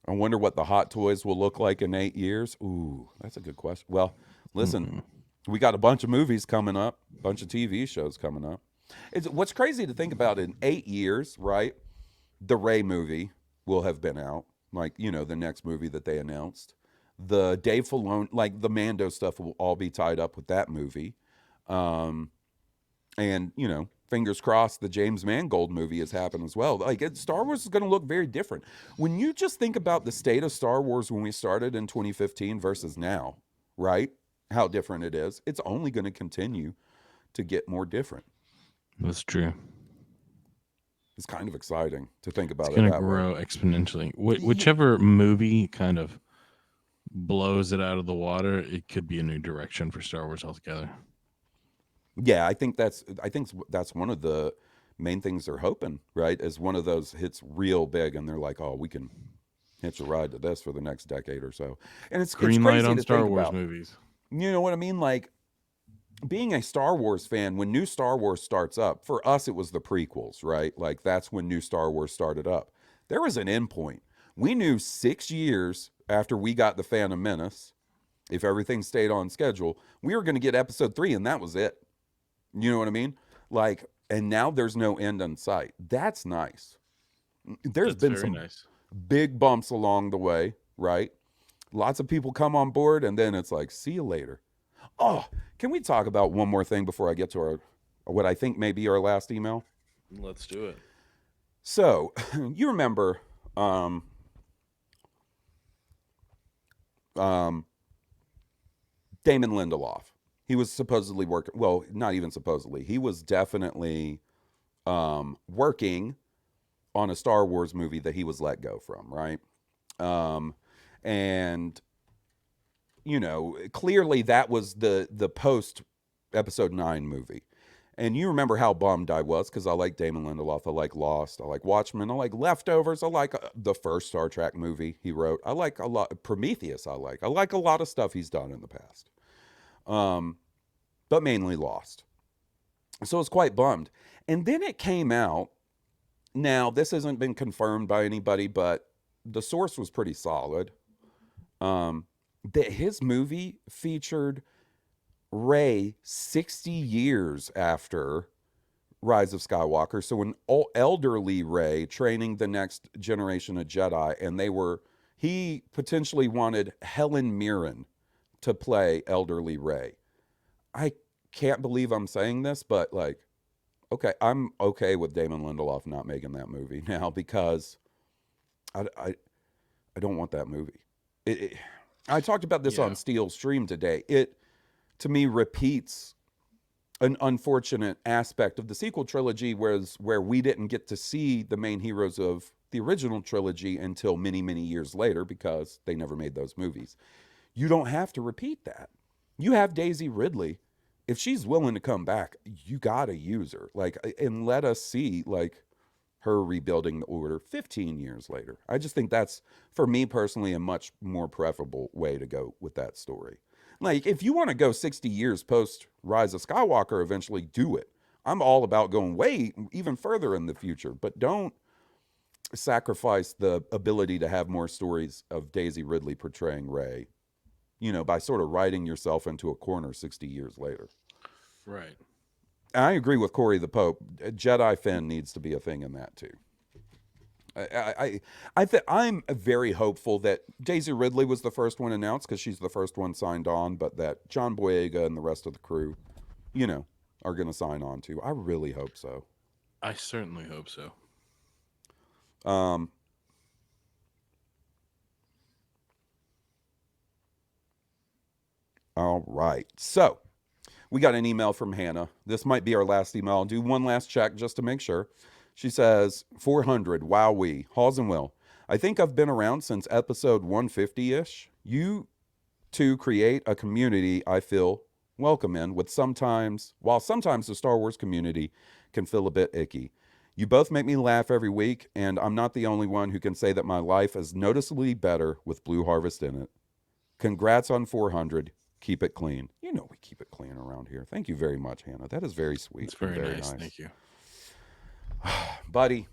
I wonder what the Hot Toys will look like in 8 years. Ooh, that's a good question. Well, listen, we got a bunch of movies coming up, a bunch of TV shows coming up. What's crazy to think about, in 8 years, right? The Rey movie will have been out, like, you know, the next movie that they announced. The Dave Filoni, like the Mando stuff will all be tied up with that movie. And, you know, fingers crossed the James Mangold movie has happened as well. Like, Star Wars is going to look very different. When you just think about the state of Star Wars when we started in 2015 versus now, right? How different it is. It's only going to continue to get more different. That's true. It's kind of exciting to think about. It's going to grow exponentially. Whichever movie kind of blows it out of the water, it could be a new direction for Star Wars altogether. Yeah, I think that's one of the main things they're hoping, right? As one of those hits real big, and they're like, "Oh, we can hitch a ride to this for the next decade or so." And it's green crazy light on to Star think Wars about. movies. You know what I mean? Like, being a Star Wars fan, when new Star Wars starts up, for us it was the prequels, right? Like, that's when new Star Wars started up. There was an end point. We knew 6 years after we got the Phantom Menace, if everything stayed on schedule, we were going to get episode 3, and that was it. You know what I mean? Like, and now there's no end in sight. That's nice. There's been some big bumps along the way, right? Lots of people come on board, and then it's like, see you later. Oh, can we talk about one more thing before I get to our, what I think may be our last email? Let's do it. So, you remember Damon Lindelof. He was supposedly working, well, not even supposedly. He was definitely working on a Star Wars movie that he was let go from, right? And, you know, clearly that was the post Episode 9 movie. And you remember how bummed I was, because I like Damon Lindelof. I like Lost. I like Watchmen. I like Leftovers. I like the first Star Trek movie he wrote. I like a lot. Prometheus I like. I like a lot of stuff he's done in the past. But mainly Lost. So I was quite bummed. And then it came out. Now, this hasn't been confirmed by anybody, but the source was pretty solid. That his movie featured Rey 60 years after Rise of Skywalker. So an elderly Rey training the next generation of Jedi, and he potentially wanted Helen Mirren to play elderly Rey. I can't believe I'm saying this, but like, okay, I'm okay with Damon Lindelof not making that movie now, because I don't want that movie. I talked about this on Steel Stream today. It, to me, repeats an unfortunate aspect of the sequel trilogy, where we didn't get to see the main heroes of the original trilogy until many, many years later, because they never made those movies. You don't have to repeat that. You have Daisy Ridley. If she's willing to come back, you gotta use her. Like, and let us see, like, her rebuilding the Order 15 years later. I just think that's, for me personally, a much more preferable way to go with that story. Like, if you want to go 60 years post Rise of Skywalker, eventually do it. I'm all about going way even further in the future, but don't sacrifice the ability to have more stories of Daisy Ridley portraying Rey, you know, by sort of writing yourself into a corner 60 years later. Right. I agree with Corey the Pope. Jedi Finn needs to be a thing in that too. I'm very hopeful that Daisy Ridley was the first one announced, because she's the first one signed on, but that John Boyega and the rest of the crew, you know, are going to sign on too. I really hope so. I certainly hope so. All right. So we got an email from Hannah. This might be our last email. I'll do one last check just to make sure. She says, 400, wowee, Halls and Will. I think I've been around since episode 150-ish. You two create a community I feel welcome in, while sometimes the Star Wars community can feel a bit icky. You both make me laugh every week, and I'm not the only one who can say that my life is noticeably better with Blue Harvest in it. Congrats on 400. Keep it clean. You know we keep it clean around here. Thank you very much, Hannah. That is very sweet. It's very nice. Thank you. Buddy,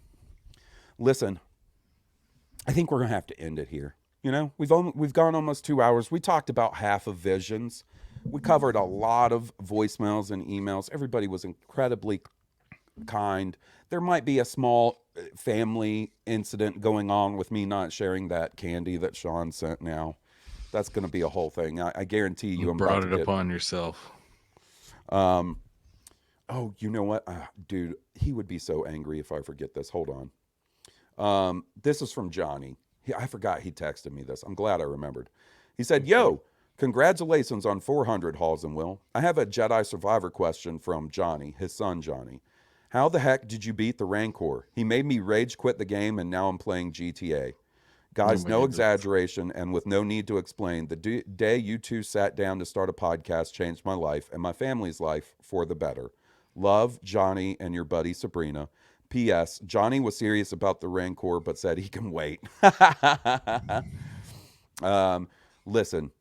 listen, I think we're going to have to end it here. You know, we've gone almost 2 hours. We talked about half of Visions. We covered a lot of voicemails and emails. Everybody was incredibly kind. There might be a small family incident going on with me not sharing that candy that Sean sent now. That's going to be a whole thing. I guarantee you. You I'm brought about it to get, upon yourself. Oh, you know what? Dude, he would be so angry if I forget this. Hold on. This is from Johnny. I forgot he texted me this. I'm glad I remembered. He said, yo, congratulations on 400, Halls and Will. I have a Jedi Survivor question from Johnny, his son Johnny. How the heck did you beat the Rancor? He made me rage quit the game, and now I'm playing GTA. Guys, no exaggeration, and with no need to explain, the day you two sat down to start a podcast changed my life and my family's life for the better. Love, Johnny, and your buddy Sabrina. P.S. Johnny was serious about the Rancor, but said he can wait. Listen,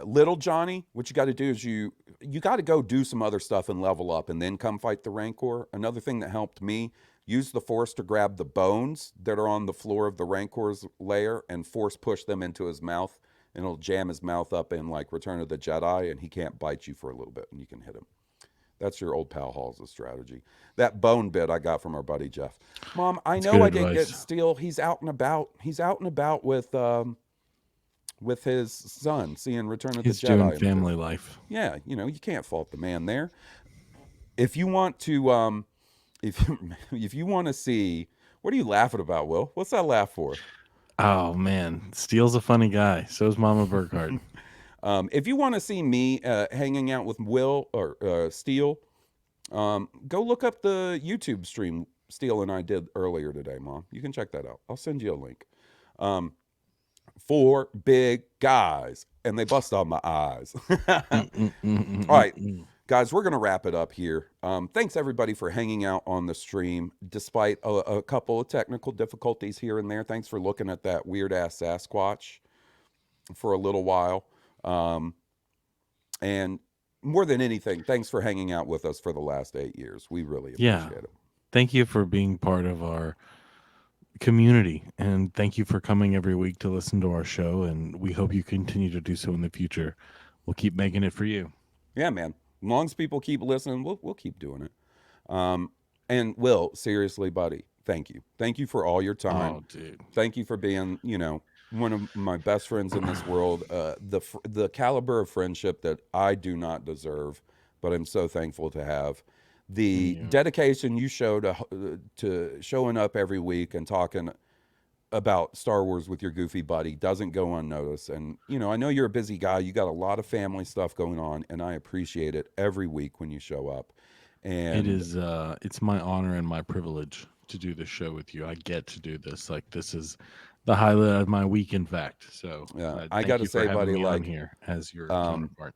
little Johnny, what you got to do is you got to go do some other stuff and level up and then come fight the Rancor. Another thing that helped me, use the Force to grab the bones that are on the floor of the Rancor's lair and Force push them into his mouth, and it'll jam his mouth up in like Return of the Jedi, and he can't bite you for a little bit, and you can hit him. That's your old pal Halls' strategy. That bone bit I got from our buddy Jeff. Mom, I know I didn't get Steel. He's out and about. He's out and about with his son, seeing Return of the Jedi. He's doing family life. Yeah, you know, you can't fault the man there. If you want to, if you want to see, what are you laughing about, Will? What's that laugh for? Oh man, Steele's a funny guy. So is Mama Burkhardt. If you want to see me hanging out with Will or Steele, go look up the YouTube stream Steele and I did earlier today, Mom. You can check that out. I'll send you a link. 4 big guys, and they bust on my eyes. All right, guys, we're going to wrap it up here. Thanks, everybody, for hanging out on the stream, despite a couple of technical difficulties here and there. Thanks for looking at that weird-ass Sasquatch for a little while. And more than anything, thanks for hanging out with us for the last 8 years. We really appreciate it. Thank you for being part of our community, and thank you for coming every week to listen to our show, and we hope you continue to do so in the future. We'll keep making it for you. Yeah, man. As long as people keep listening, we'll keep doing it. And Will, seriously, buddy, thank you. Thank you for all your time. Oh, dude. Thank you for being, one of my best friends in this world. The caliber of friendship that I do not deserve, but I'm so thankful to have. The dedication you show to showing up every week and talking about Star Wars with your goofy buddy doesn't go unnoticed. And, I know you're a busy guy. You got a lot of family stuff going on, and I appreciate it every week when you show up. And it is, it's my honor and my privilege to do this show with you. I get to do this. Like, this is the highlight of my week, in fact. So yeah, I got to say, buddy, like here as your counterpart.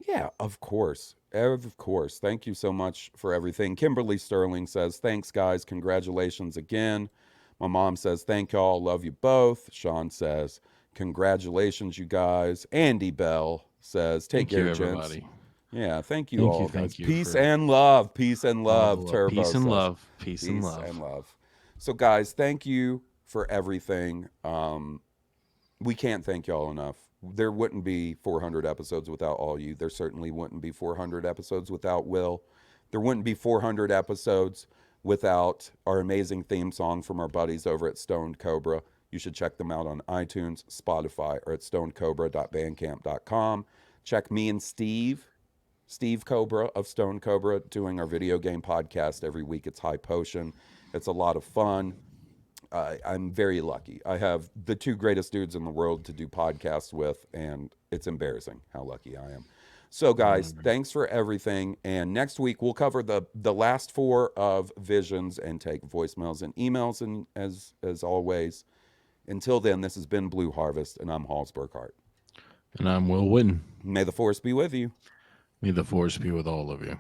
Yeah, of course. Of course. Thank you so much for everything. Kimberly Sterling says, thanks, guys. Congratulations again. My mom says, thank y'all. Love you both. Sean says, congratulations, you guys. Andy Bell says, take care, gents. Yeah, thank you all, guys. Peace and love. Peace and love. Turbo Peace and says. love. Peace and love. So, guys, thank you for everything. We can't thank y'all enough. There wouldn't be 400 episodes without all you. There certainly wouldn't be 400 episodes without Will. There wouldn't be 400 episodes without our amazing theme song from our buddies over at Stoned Cobra. You should check them out on iTunes, Spotify, or at stonedcobra.bandcamp.com. Check me and Steve Cobra of Stoned Cobra, doing our video game podcast every week. It's High Potion. It's a lot of fun. I'm very lucky. I have the 2 greatest dudes in the world to do podcasts with, and it's embarrassing how lucky I am. So, guys, thanks for everything. And next week, we'll cover the last 4 of Visions and take voicemails and emails, and as always. Until then, this has been Blue Harvest, and I'm Halls Burkhardt. And I'm Will Witten. May the Force be with you. May the Force be with all of you.